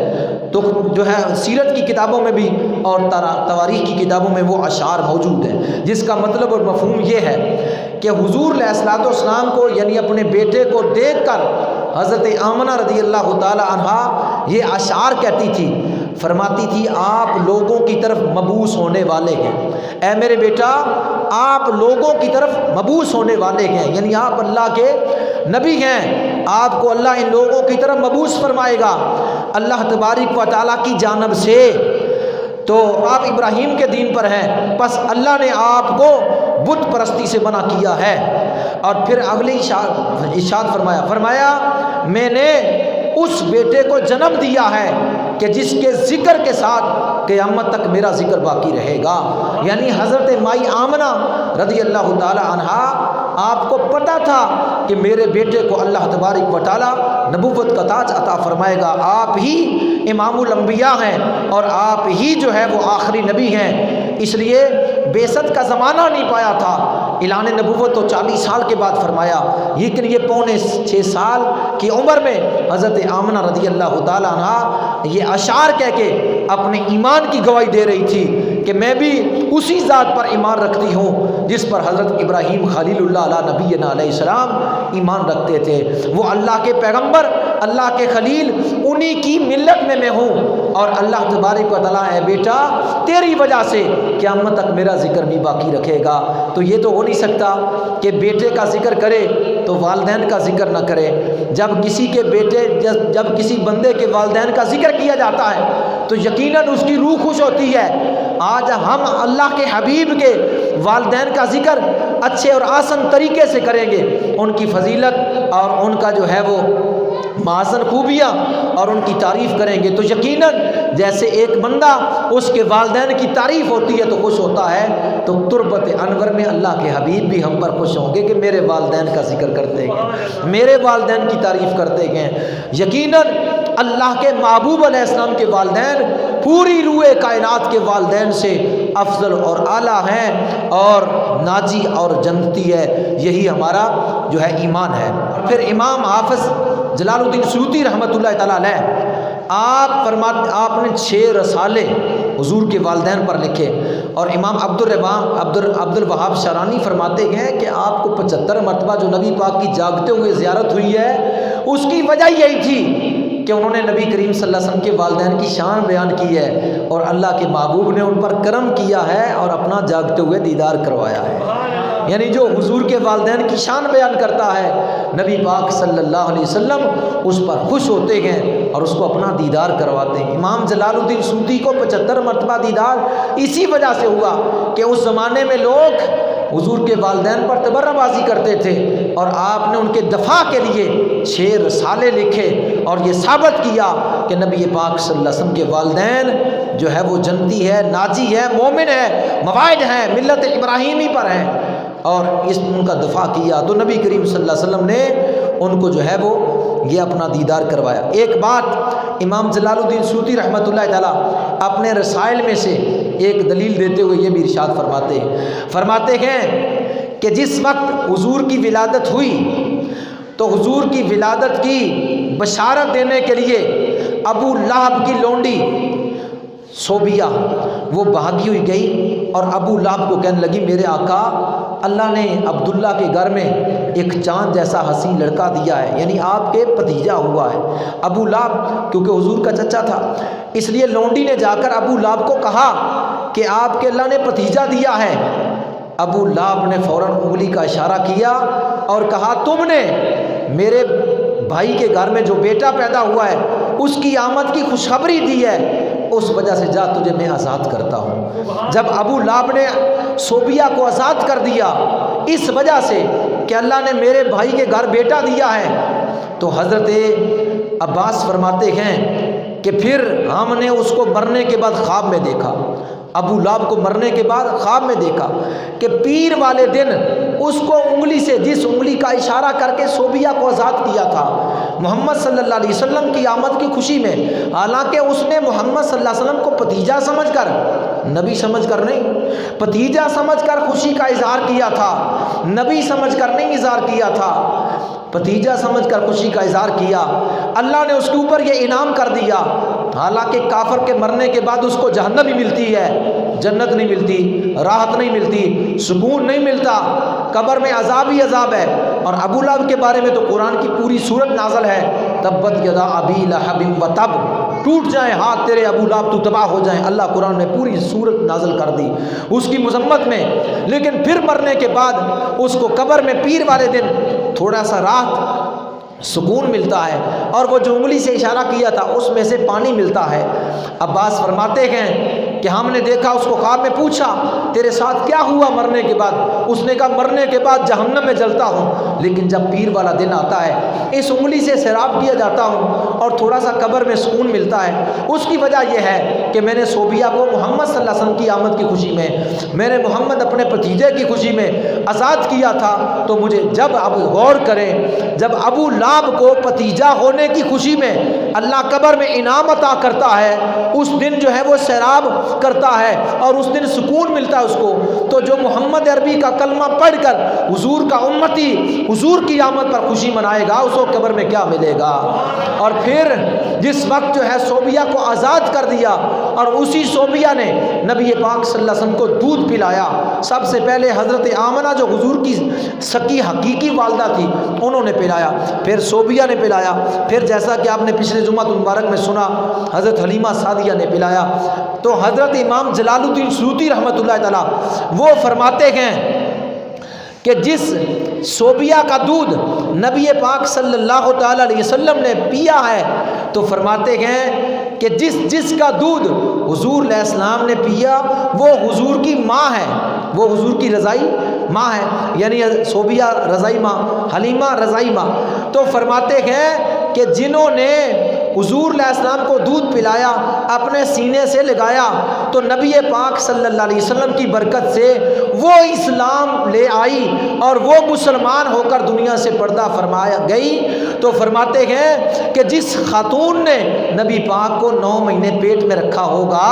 تو جو ہے سیرت کی کتابوں میں بھی اور تواریخ کی کتابوں میں وہ اشعار موجود ہیں، جس کا مطلب اور مفہوم یہ ہے کہ حضور علیہ الصلوۃ والسلام کو یعنی اپنے بیٹے کو دیکھ کر حضرت آمنہ رضی اللہ تعالی عنہا یہ اشعار کہتی تھی، فرماتی تھی آپ لوگوں کی طرف مبعوث ہونے والے ہیں، اے میرے بیٹا آپ لوگوں کی طرف مبعوث ہونے والے ہیں، یعنی آپ اللہ کے نبی ہیں، آپ کو اللہ ان لوگوں کی طرف مبعوث فرمائے گا اللہ تبارک و تعالیٰ کی جانب سے، تو آپ ابراہیم کے دین پر ہیں، بس اللہ نے آپ کو بت پرستی سے منع کیا ہے۔ اور پھر اگلی ارشاد فرمایا میں نے اس بیٹے کو جنم دیا ہے کہ جس کے ذکر کے ساتھ قیامت تک میرا ذکر باقی رہے گا، یعنی حضرت مائی آمنہ رضی اللہ تعالی عنہا آپ کو پتہ تھا کہ میرے بیٹے کو اللہ تبارک و تعالی نبوت کا تاج عطا فرمائے گا، آپ ہی امام الانبیاء ہیں اور آپ ہی جو ہے وہ آخری نبی ہیں، اس لیے بعثت کا زمانہ نہیں پایا تھا، اعلان نبوت تو 40 سال کے بعد فرمایا، لیکن یہ پونے 6 سال کی عمر میں حضرت آمنہ رضی اللہ تعالی عنہا یہ اشعار کہہ کے اپنے ایمان کی گواہی دے رہی تھی کہ میں بھی اسی ذات پر ایمان رکھتی ہوں جس پر حضرت ابراہیم خلیل اللہ علیہ نبینا علیہ السلام ایمان رکھتے تھے، وہ اللہ کے پیغمبر اللہ کے خلیل انہی کی ملت میں ہوں، اور اللہ تبارک و تعالیٰ اے بیٹا تیری وجہ سے قیامت تک میرا ذکر بھی باقی رکھے گا۔ تو یہ تو ہو نہیں سکتا کہ بیٹے کا ذکر کرے تو والدین کا ذکر نہ کرے، جب کسی بندے کے والدین کا ذکر کیا جاتا ہے تو یقیناً اس کی روح خوش ہوتی ہے۔ آج ہم اللہ کے حبیب کے والدین کا ذکر اچھے اور آسن طریقے سے کریں گے، ان کی فضیلت اور ان کا جو ہے وہ محسن خوبیاں اور ان کی تعریف کریں گے، تو یقیناً جیسے ایک بندہ اس کے والدین کی تعریف ہوتی ہے تو خوش ہوتا ہے، تو تربت انور میں اللہ کے حبیب بھی ہم پر خوش ہوں گے کہ میرے والدین کا ذکر کرتے ہیں، میرے والدین کی تعریف کرتے ہیں۔ یقیناً اللہ کے محبوب علیہ السلام کے والدین پوری روح کائنات کے والدین سے افضل اور اعلیٰ ہیں اور ناجی اور جنتی ہے، یہی ہمارا جو ہے ایمان ہے۔ پھر امام حافظ جلال الدین سیوطی رحمۃ اللہ تعالیٰ علیہ آپ نے 6 رسالے حضور کے والدین پر لکھے، اور امام عبد الوہاب شارانی فرماتے ہیں کہ آپ کو 75 مرتبہ جو نبی پاک کی جاگتے ہوئے زیارت ہوئی ہے اس کی وجہ یہی تھی کہ انہوں نے نبی کریم صلی اللہ علیہ وسلم کے والدین کی شان بیان کی ہے، اور اللہ کے محبوب نے ان پر کرم کیا ہے اور اپنا جاگتے ہوئے دیدار کروایا ہے، یعنی جو حضور کے والدین کی شان بیان کرتا ہے نبی پاک صلی اللہ علیہ وسلم اس پر خوش ہوتے ہیں اور اس کو اپنا دیدار کرواتے ہیں۔ امام جلال الدین سیوطی کو 75 مرتبہ دیدار اسی وجہ سے ہوا کہ اس زمانے میں لوگ حضور کے والدین پر تبرہ بازی کرتے تھے، اور آپ نے ان کے دفاع کے لیے 6 رسالے لکھے اور یہ ثابت کیا کہ نبی پاک صلی اللہ علیہ وسلم کے والدین جو ہے وہ جنتی ہے، ناجی ہے، مومن ہے، موائد ہے، ملت ابراہیمی پر ہیں، اور ان کا دفاع کیا، تو نبی کریم صلی اللہ علیہ وسلم نے ان کو جو ہے وہ یہ اپنا دیدار کروایا۔ ایک بات امام جلال الدین سیوطی رحمۃ اللہ تعالیٰ اپنے رسائل میں سے ایک دلیل دیتے ہوئے یہ بھی ارشاد فرماتے ہیں کہ جس وقت حضور کی ولادت ہوئی تو حضور کی ولادت کی بشارت دینے کے لیے ابو لہب کی لونڈی صوبیہ وہ بھاگی ہوئی گئی اور ابو لہب کو کہنے لگی میرے آقا اللہ نے عبداللہ کے گھر میں ایک چاند جیسا حسین لڑکا دیا ہے، یعنی آپ کے بھتیجا ہوا ہے۔ ابو لہب کیونکہ حضور کا چچا تھا، اس لیے لونڈی نے جا کر ابو لہب کو کہا کہ آپ کے اللہ نے بھتیجا دیا ہے۔ ابو لہب نے فوراً انگلی کا اشارہ کیا اور کہا تم نے میرے بھائی کے گھر میں جو بیٹا پیدا ہوا ہے اس کی آمد کی خوشخبری دی ہے، اس وجہ سے جا تجھے میں آزاد کرتا ہوں۔ جب ابو لہب نے صوبیہ کو آزاد کر دیا اس وجہ سے کہ اللہ نے میرے بھائی کے گھر بیٹا دیا ہے، تو حضرت عباس فرماتے ہیں کہ پھر ہم نے اس کو مرنے کے بعد خواب میں دیکھا۔ ابو لہب کو مرنے کے بعد خواب میں دیکھا کہ پیر والے دن اس کو انگلی سے جس انگلی کا اشارہ کر کے صوبیہ کو آزاد کیا تھا محمد صلی اللہ علیہ وسلم کی آمد کی خوشی میں، حالانکہ اس نے محمد صلی اللہ علیہ وسلم کو بھتیجا سمجھ کر، نبی سمجھ کر نہیں، بھتیجا سمجھ کر خوشی کا اظہار کیا تھا، نبی سمجھ کر نہیں اظہار کیا تھا، بھتیجا سمجھ کر خوشی کا اظہار کیا، اللہ نے اس کے اوپر یہ انعام کر دیا۔ حالانکہ کافر کے مرنے کے بعد اس کو جہنم ہی ملتی ہے، جنت نہیں ملتی، راحت نہیں ملتی، سکون نہیں ملتا، قبر میں عذاب ہی عذاب ہے۔ اور ابو لہب کے بارے میں تو قرآن کی پوری سورت نازل ہے، تبت یدا ابی لہب وتب، ٹوٹ جائیں ہاتھ تیرے ابو لہب، تو تباہ ہو جائیں۔ اللہ قرآن نے پوری سورت نازل کر دی اس کی مذمت میں۔ لیکن پھر مرنے کے بعد اس کو قبر میں پیر والے دن تھوڑا سا راحت سکون ملتا ہے، اور وہ جو انگلی سے اشارہ کیا تھا اس میں سے پانی ملتا ہے۔ عباس فرماتے ہیں کہ ہم نے دیکھا، اس کو خواب میں پوچھا تیرے ساتھ کیا ہوا مرنے کے بعد؟ اس نے کہا مرنے کے بعد جہنم میں جلتا ہوں، لیکن جب پیر والا دن آتا ہے اس انگلی سے سیراب کیا جاتا ہوں اور تھوڑا سا قبر میں سکون ملتا ہے۔ اس کی وجہ یہ ہے کہ میں نے صوبیہ کو محمد صلی اللہ علیہ وسلم کی آمد کی خوشی میں، میں نے محمد اپنے بھتیجے کی خوشی میں آزاد کیا تھا۔ تو مجھے جب اب غور کریں، جب ابو لہب کو بھتیجا ہونے کی خوشی میں اللہ قبر میں انعام عطا کرتا ہے، اس دن جو ہے وہ سیراب کرتا ہے اور اس دن سکون ملتا ہے اس کو، تو جو محمد عربی کا کلمہ پڑھ کر حضور کا امتی حضور کی آمد پر خوشی منائے گا، اس کو قبر میں کیا ملے گا؟ اور پھر جس وقت جو ہے صوبیہ کو آزاد کر دیا، اور اسی صوبیہ نے نبی پاک صلی اللہ علیہ وسلم کو دودھ پلایا۔ سب سے پہلے حضرت آمنہ جو حضور کی سکی حقیقی والدہ تھی انہوں نے پلایا، پھر صوبیہ نے پلایا، پھر جیسا کہ آپ نے پچھلے جمعہ مبارک میں سنا حضرت حلیمہ سعدیہ نے پلایا۔ تو حضرت امام جلال الدین سیوطی رحمۃ اللہ تعالیٰ وہ فرماتے ہیں کہ جس صوبیہ کا دودھ نبی پاک صلی اللہ تعالیٰ علیہ وسلم نے پیا ہے، تو فرماتے ہیں کہ جس کا دودھ حضور علیہ السلام نے پیا وہ حضور کی ماں ہے، وہ حضور کی رضائی ماں ہے، یعنی صوبیہ رضائی ماں، حلیمہ رضائی ماں۔ تو فرماتے ہیں کہ جنہوں نے حضور علیہ السلام کو دودھ پلایا، اپنے سینے سے لگایا، تو نبی پاک صلی اللہ علیہ وسلم کی برکت سے وہ اسلام لے آئی اور وہ مسلمان ہو کر دنیا سے پردہ فرمایا گئی۔ تو فرماتے ہیں کہ جس خاتون نے نبی پاک کو 9 مہینے پیٹ میں رکھا ہوگا،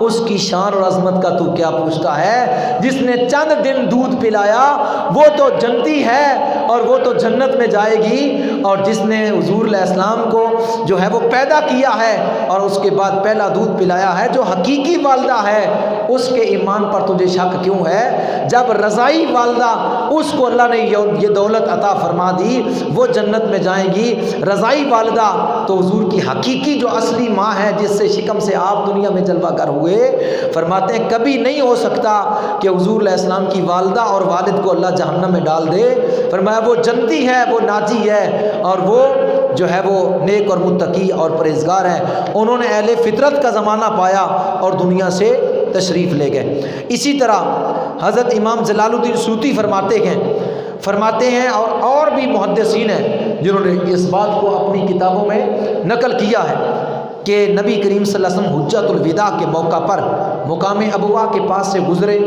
اس کی شان اور عظمت کا تو کیا پوچھتا ہے؟ جس نے چند دن دودھ پلایا وہ تو جنتی ہے اور وہ تو جنت میں جائے گی، اور جس نے حضور علیہ السلام کو جو ہے وہ پیدا کیا ہے اور اس کے بعد پہلا دودھ پلایا ہے، جو حقیقی والدہ ہے، اس کے ایمان پر تجھے شک کیوں ہے؟ جب رضائی والدہ اس کو اللہ نے یہ دولت عطا فرما دی، وہ جنت میں جائیں گی۔ رضائی والدہ تو حضور کی حقیقی جو اصلی ماں ہے، جس سے شکم سے آپ دنیا میں جلوہ گر ہوئے، فرماتے ہیں کبھی نہیں ہو سکتا کہ حضور علیہ السلام کی والدہ اور والد کو اللہ جہنم میں ڈال دے۔ فرمایا وہ جنتی ہے، وہ ناجی ہے، اور وہ جو ہے وہ نیک اور متقی اور پرہیزگار ہیں۔ انہوں نے اہل فطرت کا زمانہ پایا اور دنیا سے تشریف لے گئے۔ اسی طرح حضرت امام جلال الدین سیوطی فرماتے ہیں اور بھی محدثین ہیں جنہوں نے اس بات کو اپنی کتابوں میں نقل کیا ہے کہ نبی کریم صلی اللہ علیہ وسلم حجۃ الوداع کے موقع پر مقام ابوا کے پاس سے گزرے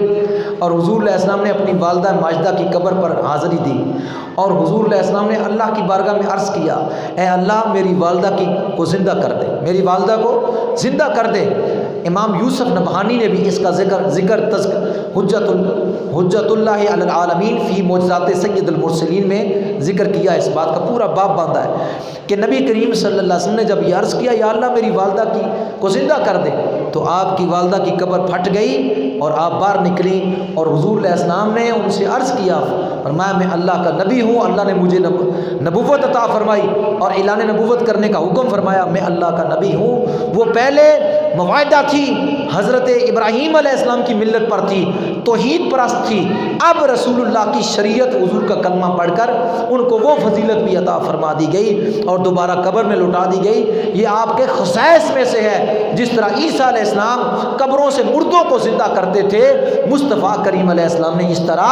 اور حضور علیہ السلام نے اپنی والدہ ماجدہ کی قبر پر حاضری دی، اور حضور علیہ السلام نے اللہ کی بارگاہ میں عرض کیا، اے اللہ میری والدہ کو زندہ کر دے، میری والدہ کو زندہ کر دے۔ امام یوسف نبہانی نے بھی اس کا ذکر حجت اللہ علی العالمین فی معجزات سید المرسلین میں ذکر کیا، اس بات کا پورا باب باندھا ہے کہ نبی کریم صلی اللہ علیہ وسلم نے جب یہ عرض کیا یا اللہ میری والدہ کو زندہ کر دے، تو آپ کی والدہ کی قبر پھٹ گئی اور آپ باہر نکلی، اور حضور علیہ السلام نے ان سے عرض کیا، فرمایا میں اللہ کا نبی ہوں، اللہ نے مجھے نبوت عطا فرمائی اور اعلان نبوت کرنے کا حکم فرمایا، میں اللہ کا نبی ہوں۔ وہ پہلے مواعدہ تھی، حضرت ابراہیم علیہ السلام کی ملت پر تھی، توحید پرست تھی، اب رسول اللہ کی شریعت حضور کا کلمہ پڑھ کر ان کو وہ فضیلت بھی عطا فرما دی گئی اور دوبارہ قبر میں لوٹا دی گئی۔ یہ آپ کے خصائص میں سے ہے، جس طرح عیسیٰ علیہ السلام قبروں سے مردوں کو زندہ کرتے تھے، مصطفیٰ کریم علیہ السلام نے اس طرح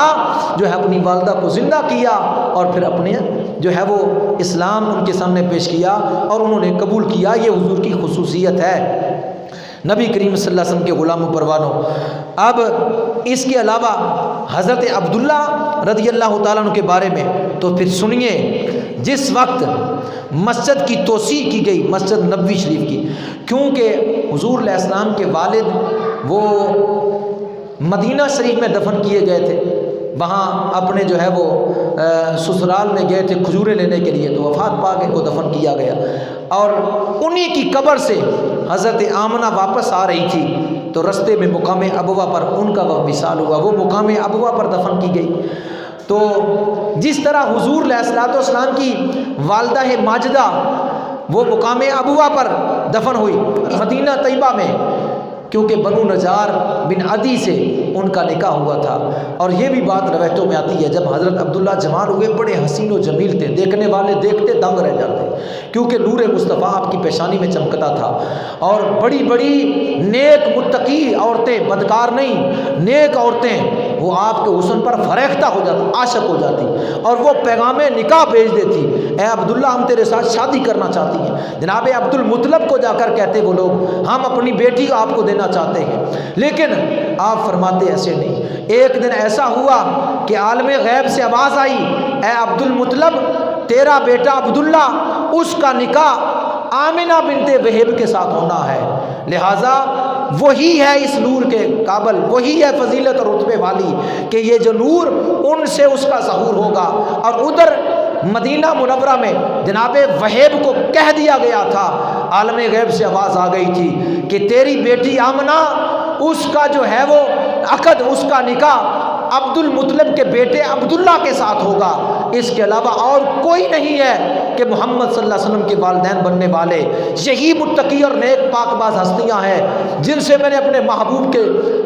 جو ہے اپنی والدہ کو زندہ کیا اور پھر اپنے جو ہے وہ اسلام ان کے سامنے پیش کیا اور انہوں نے قبول کیا۔ یہ حضور کی خصوصیت ہے۔ نبی کریم صلی اللہ علیہ وسلم کے غلاموں پروانوں۔ اب اس کے علاوہ حضرت عبداللہ رضی اللہ تعالیٰ عنہ کے بارے میں تو پھر سنیے، جس وقت مسجد کی توسیع کی گئی، مسجد نبوی شریف کی، کیونکہ حضور علیہ السلام کے والد وہ مدینہ شریف میں دفن کیے گئے تھے، وہاں اپنے جو ہے وہ سسرال میں گئے تھے کھجوریں لینے کے لیے، تو وفات پا کے کو دفن کیا گیا، اور انہی کی قبر سے حضرت آمنہ واپس آ رہی تھی، تو رستے میں مقام ابوا پر ان کا وہ وصال ہوا، وہ مقام ابوا پر دفن کی گئی۔ تو جس طرح حضور علیہ السلام کی والدہ ماجدہ وہ مقام ابوا پر دفن ہوئی مدینہ طیبہ میں، کیونکہ بنو نجار بن عدی سے ان کا نکاح ہوا تھا، اور یہ بھی بات روایتوں میں آتی ہے، جب حضرت عبداللہ جوان ہوئے بڑے حسین و جمیل تھے، دیکھنے والے دیکھتے دنگ رہ جاتے، کیونکہ نور مصطفیٰ آپ کی پیشانی میں چمکتا تھا، اور بڑی بڑی نیک متقی عورتیں، بدکار نہیں، نیک عورتیں وہ آپ کے حسن پر فریختہ ہو جاتی، عاشق ہو جاتی، اور وہ پیغام نکاح بھیج دیتی، اے عبداللہ ہم تیرے ساتھ شادی کرنا چاہتی ہیں۔ جناب عبد المطلب کو جا کر کہتے وہ لوگ ہم اپنی بیٹی آپ کو دینا چاہتے ہیں، لیکن آپ فرماتے ایسے نہیں۔ ایک دن ایسا ہوا کہ عالم غیب سے آواز آئی، اے عبد المطلب تیرا بیٹا عبداللہ اس کا نکاح آمنہ بنت وہب کے ساتھ ہونا ہے، لہٰذا وہی ہے اس نور کے قابل، وہی ہے فضیلت اور رتبے والی کہ یہ جو نور ان سے اس کا ظہور ہوگا۔ اور ادھر مدینہ منورہ میں جناب وہیب کو کہہ دیا گیا تھا، عالم غیب سے آواز آ گئی تھی کہ تیری بیٹی آمنہ اس کا جو ہے وہ عقد، اس کا نکاح عبد المطلب کے بیٹے عبداللہ کے ساتھ ہوگا، اس کے علاوہ اور کوئی نہیں ہے کہ محمد صلی اللہ علیہ وسلم کے والدین بننے والے یہی متقی اور نیک پاک باز ہستیاں ہیں جن سے میں نے اپنے محبوب کے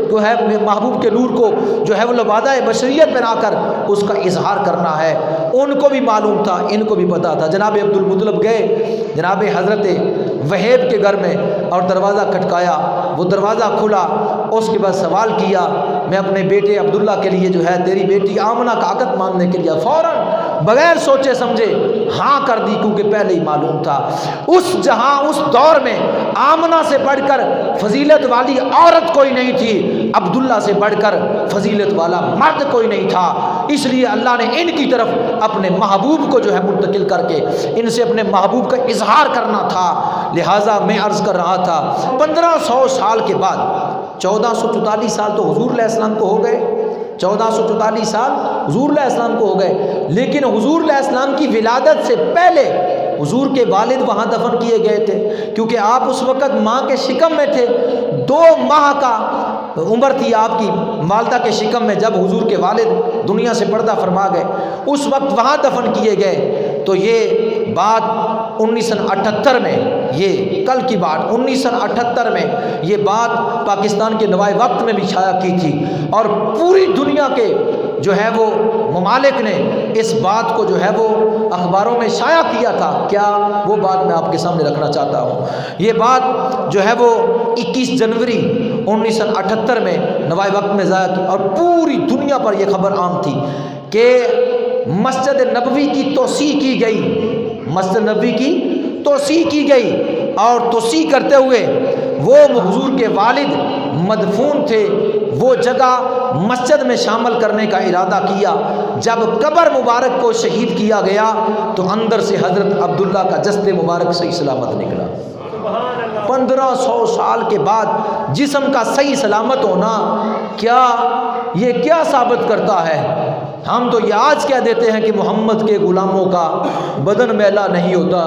جو ہے محبوب کے نور کو جو ہے وہ لبادہ بشریت بنا کر اس کا اظہار کرنا ہے۔ ان کو بھی معلوم تھا، ان کو بھی پتا تھا۔ جناب عبد المطلب گئے جناب حضرت وہیب کے گھر میں اور دروازہ کھٹکایا، وہ دروازہ کھلا، اس کے بعد سوال کیا، میں اپنے بیٹے عبداللہ کے لیے جو ہے تیری بیٹی آمنہ کا عقد ماننے کے لیے فوراً بغیر سوچے سمجھے ہاں کر دی، کیونکہ پہلے ہی معلوم تھا اس جہاں اس دور میں آمنہ سے بڑھ کر فضیلت والی عورت کوئی نہیں تھی، عبداللہ سے بڑھ کر فضیلت والا مرد کوئی نہیں تھا، اس لیے اللہ نے ان کی طرف اپنے محبوب کو جو ہے منتقل کر کے ان سے اپنے محبوب کا اظہار کرنا تھا۔ لہٰذا میں عرض کر رہا تھا 1500 سال کے بعد، 1444 سال تو حضور علیہ السلام کو ہو گئے، 1444 سال حضور علیہ السلام کو ہو گئے، لیکن حضور علیہ السلام کی ولادت سے پہلے حضور کے والد وہاں دفن کیے گئے تھے، کیونکہ آپ اس وقت ماں کے شکم میں تھے، 2 ماہ کا عمر تھی آپ کی والدہ کے شکم میں جب حضور کے والد دنیا سے پردہ فرما گئے، اس وقت وہاں دفن کیے گئے۔ تو یہ بات 1978 میں، یہ کل کی بات 1978 میں یہ بات پاکستان کے نوائے وقت میں بھی شائع کی تھی، اور پوری دنیا کے جو ہے وہ ممالک نے اس بات کو جو ہے وہ اخباروں میں شائع کیا تھا۔ کیا وہ بات میں آپ کے سامنے رکھنا چاہتا ہوں، یہ بات جو ہے وہ 21 جنوری 1978 میں نوائے وقت میں ضائع کی، اور پوری دنیا پر یہ خبر عام تھی کہ مسجد نبوی کی توسیع کی گئی، مسجد نبوی کی توسیع کی گئی، اور توسیع کرتے ہوئے وہ حضور کے والد مدفون تھے، وہ جگہ مسجد میں شامل کرنے کا ارادہ کیا۔ جب قبر مبارک کو شہید کیا گیا تو اندر سے حضرت عبداللہ کا جسد مبارک صحیح سلامت نکلا۔ 1500 سال کے بعد جسم کا صحیح سلامت ہونا، کیا یہ کیا ثابت کرتا ہے؟ ہم تو یہ آج کہہ دیتے ہیں کہ محمد کے غلاموں کا بدن میلا نہیں ہوتا،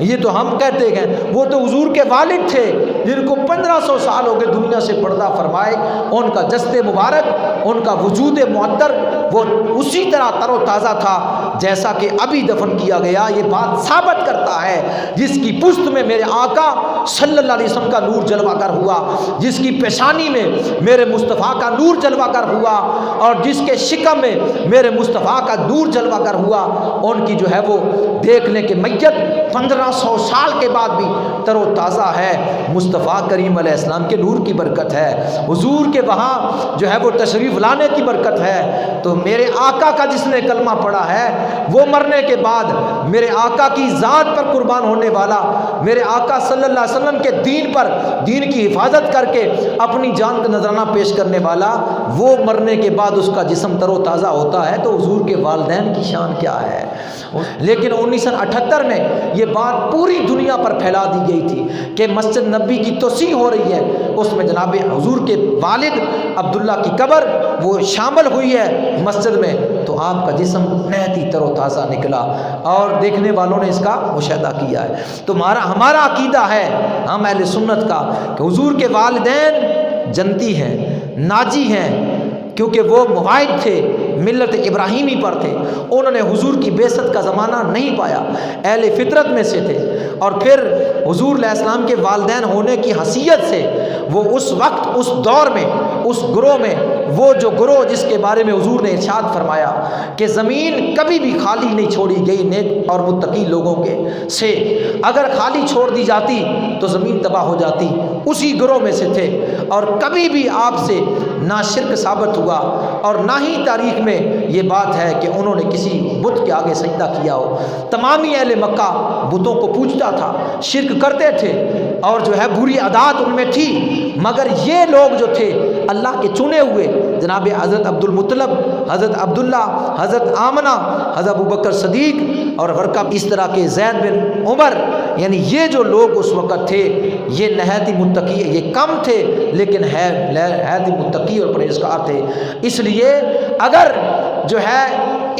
یہ تو ہم کہتے ہیں، وہ تو حضور کے والد تھے جن کو 1500 سال ہو گئے دنیا سے پردہ فرمائے، ان کا جسد مبارک، ان کا وجود معطر وہ اسی طرح تر و تازہ تھا جیسا کہ ابھی دفن کیا گیا۔ یہ بات ثابت کرتا ہے جس کی پشت میں میرے آقا صلی اللہ علیہ وسلم کا نور جلوہ گر ہوا، جس کی پیشانی میں میرے مصطفیٰ کا نور جلوہ گر ہوا، اور جس کے شکم میں میرے مصطفیٰ کا نور جلوہ گر ہوا، ان کی جو ہے وہ دیکھ لیں کہ میت 1500 سال کے بعد بھی تر و تازہ ہے۔ مصطفیٰ کریم علیہ السلام کے نور کی برکت ہے، حضور کے وہاں جو ہے وہ تشریف لانے کی برکت ہے۔ تو میرے آقا کا جس نے کلمہ پڑھا ہے وہ مرنے کے بعد میرے آقا کی ذات پر قربان ہونے والا، میرے آقا صلی اللہ علیہ وسلم کے دین پر، دین کی حفاظت کر کے اپنی جان کا نذرانہ پیش کرنے والا، وہ مرنے کے بعد اس کا جسم تر و تازہ ہوتا ہے تو حضور کے والدین کی شان کیا ہے۔ لیکن 1978 میں یہ بات پوری دنیا پر پھیلا دی گئی تھی کہ مسجد نبی کی توسیع ہو رہی ہے، اس میں جناب حضور کے والد عبداللہ کی قبر وہ شامل ہوئی ہے مسجد میں، تو آپ کا جسم نہایت ہی تر و تازہ نکلا اور دیکھنے والوں نے اس کا مشاہدہ کیا ہے۔ تو ہمارا عقیدہ ہے ہم اہل سنت کا کہ حضور کے والدین جنتی ہیں، ناجی ہیں، کیونکہ وہ موحد تھے، ملت ابراہیمی پر تھے، انہوں نے حضور کی بعثت کا زمانہ نہیں پایا، اہل فطرت میں سے تھے، اور پھر حضور علیہ السلام کے والدین ہونے کی حیثیت سے وہ اس وقت، اس دور میں، اس گروہ میں، وہ جو گروہ جس کے بارے میں حضور نے ارشاد فرمایا کہ زمین کبھی بھی خالی نہیں چھوڑی گئی نیک اور متقی لوگوں کے سے، اگر خالی چھوڑ دی جاتی تو زمین تباہ ہو جاتی، اسی گروہ میں سے تھے، اور کبھی بھی آپ سے نہ شرک ثابت ہوا اور نہ ہی تاریخ میں یہ بات ہے کہ انہوں نے کسی بت کے آگے سجدہ کیا ہو۔ تمامی اہل مکہ بتوں کو پوجتا تھا، شرک کرتے تھے، اور جو ہے بری عادات ان میں تھی، مگر یہ لوگ جو تھے اللہ کے چنے ہوئے، جناب حضرت عبد المطلب، حضرت عبداللہ، حضرت آمنہ، حضرت ابوبکر صدیق اور ورقہ، اس طرح کے زید بن عمر، یعنی یہ جو لوگ اس وقت تھے یہ نہایت ہی متقی، یہ کم تھے لیکن نہایت ہی متقی اور پرہیزگار تھے۔ اس لیے اگر جو ہے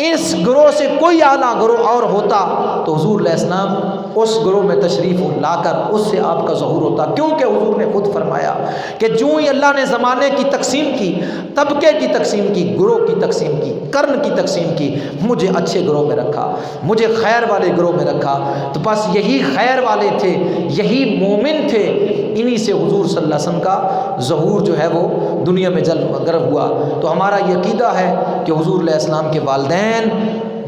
اس گروہ سے کوئی اعلیٰ گروہ اور ہوتا تو حضور علیہ السلام اس گروہ میں تشریف لا کر اس سے آپ کا ظہور ہوتا، کیونکہ حضور نے خود فرمایا کہ جو ہی اللہ نے زمانے کی تقسیم کی، طبقے کی تقسیم کی، گروہ کی تقسیم کی، قرن کی تقسیم کی، مجھے اچھے گروہ میں رکھا، مجھے خیر والے گروہ میں رکھا، تو بس یہی خیر والے تھے، یہی مومن تھے، انہی سے حضور صلی اللہ علیہ وسلم کا ظہور جو ہے وہ دنیا میں گرم ہوا۔ تو ہمارا یہ عقیدہ ہے کہ حضور علیہ السلام کے والدین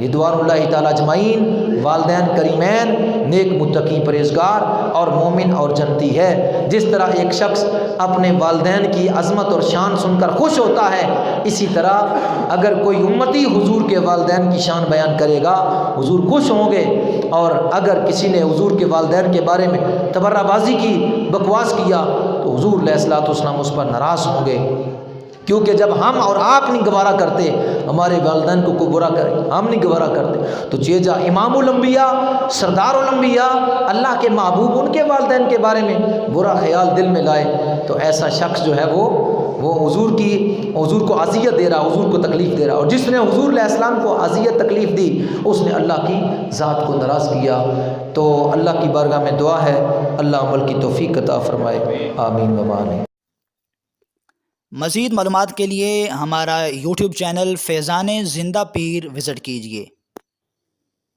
رضوان اللہ تعالیٰ اجمعین، والدین کریمین، نیک متقی پرہیزگار اور مومن اور جنتی ہے۔ جس طرح ایک شخص اپنے والدین کی عظمت اور شان سن کر خوش ہوتا ہے، اسی طرح اگر کوئی امتی حضور کے والدین کی شان بیان کرے گا حضور خوش ہوں گے، اور اگر کسی نے حضور کے والدین کے بارے میں تبرہ بازی کی، بکواس کیا، تو حضور علیہ الصلوۃ والسلام اس پر ناراض ہوں گے، کیونکہ جب ہم اور آپ نہیں گوارا کرتے ہمارے والدین کو کوئی برا کرے، ہم نہیں گوارا کرتے، تو چیزا امام الانبیاء، سردار الانبیاء، اللہ کے محبوب، ان کے والدین کے بارے میں برا خیال دل میں لائے تو ایسا شخص جو ہے وہ حضور کو اذیت دے رہا، حضور کو تکلیف دے رہا، اور جس نے حضور علیہ السلام کو اذیت تکلیف دی اس نے اللہ کی ذات کو ناراض کیا۔ تو اللہ کی بارگاہ میں دعا ہے اللہ عمل کی توفیق عطا فرمائے، آمین و آمین۔ مزید معلومات کے لیے ہمارا یوٹیوب چینل فیضان زندہ پیر وزٹ کیجیے۔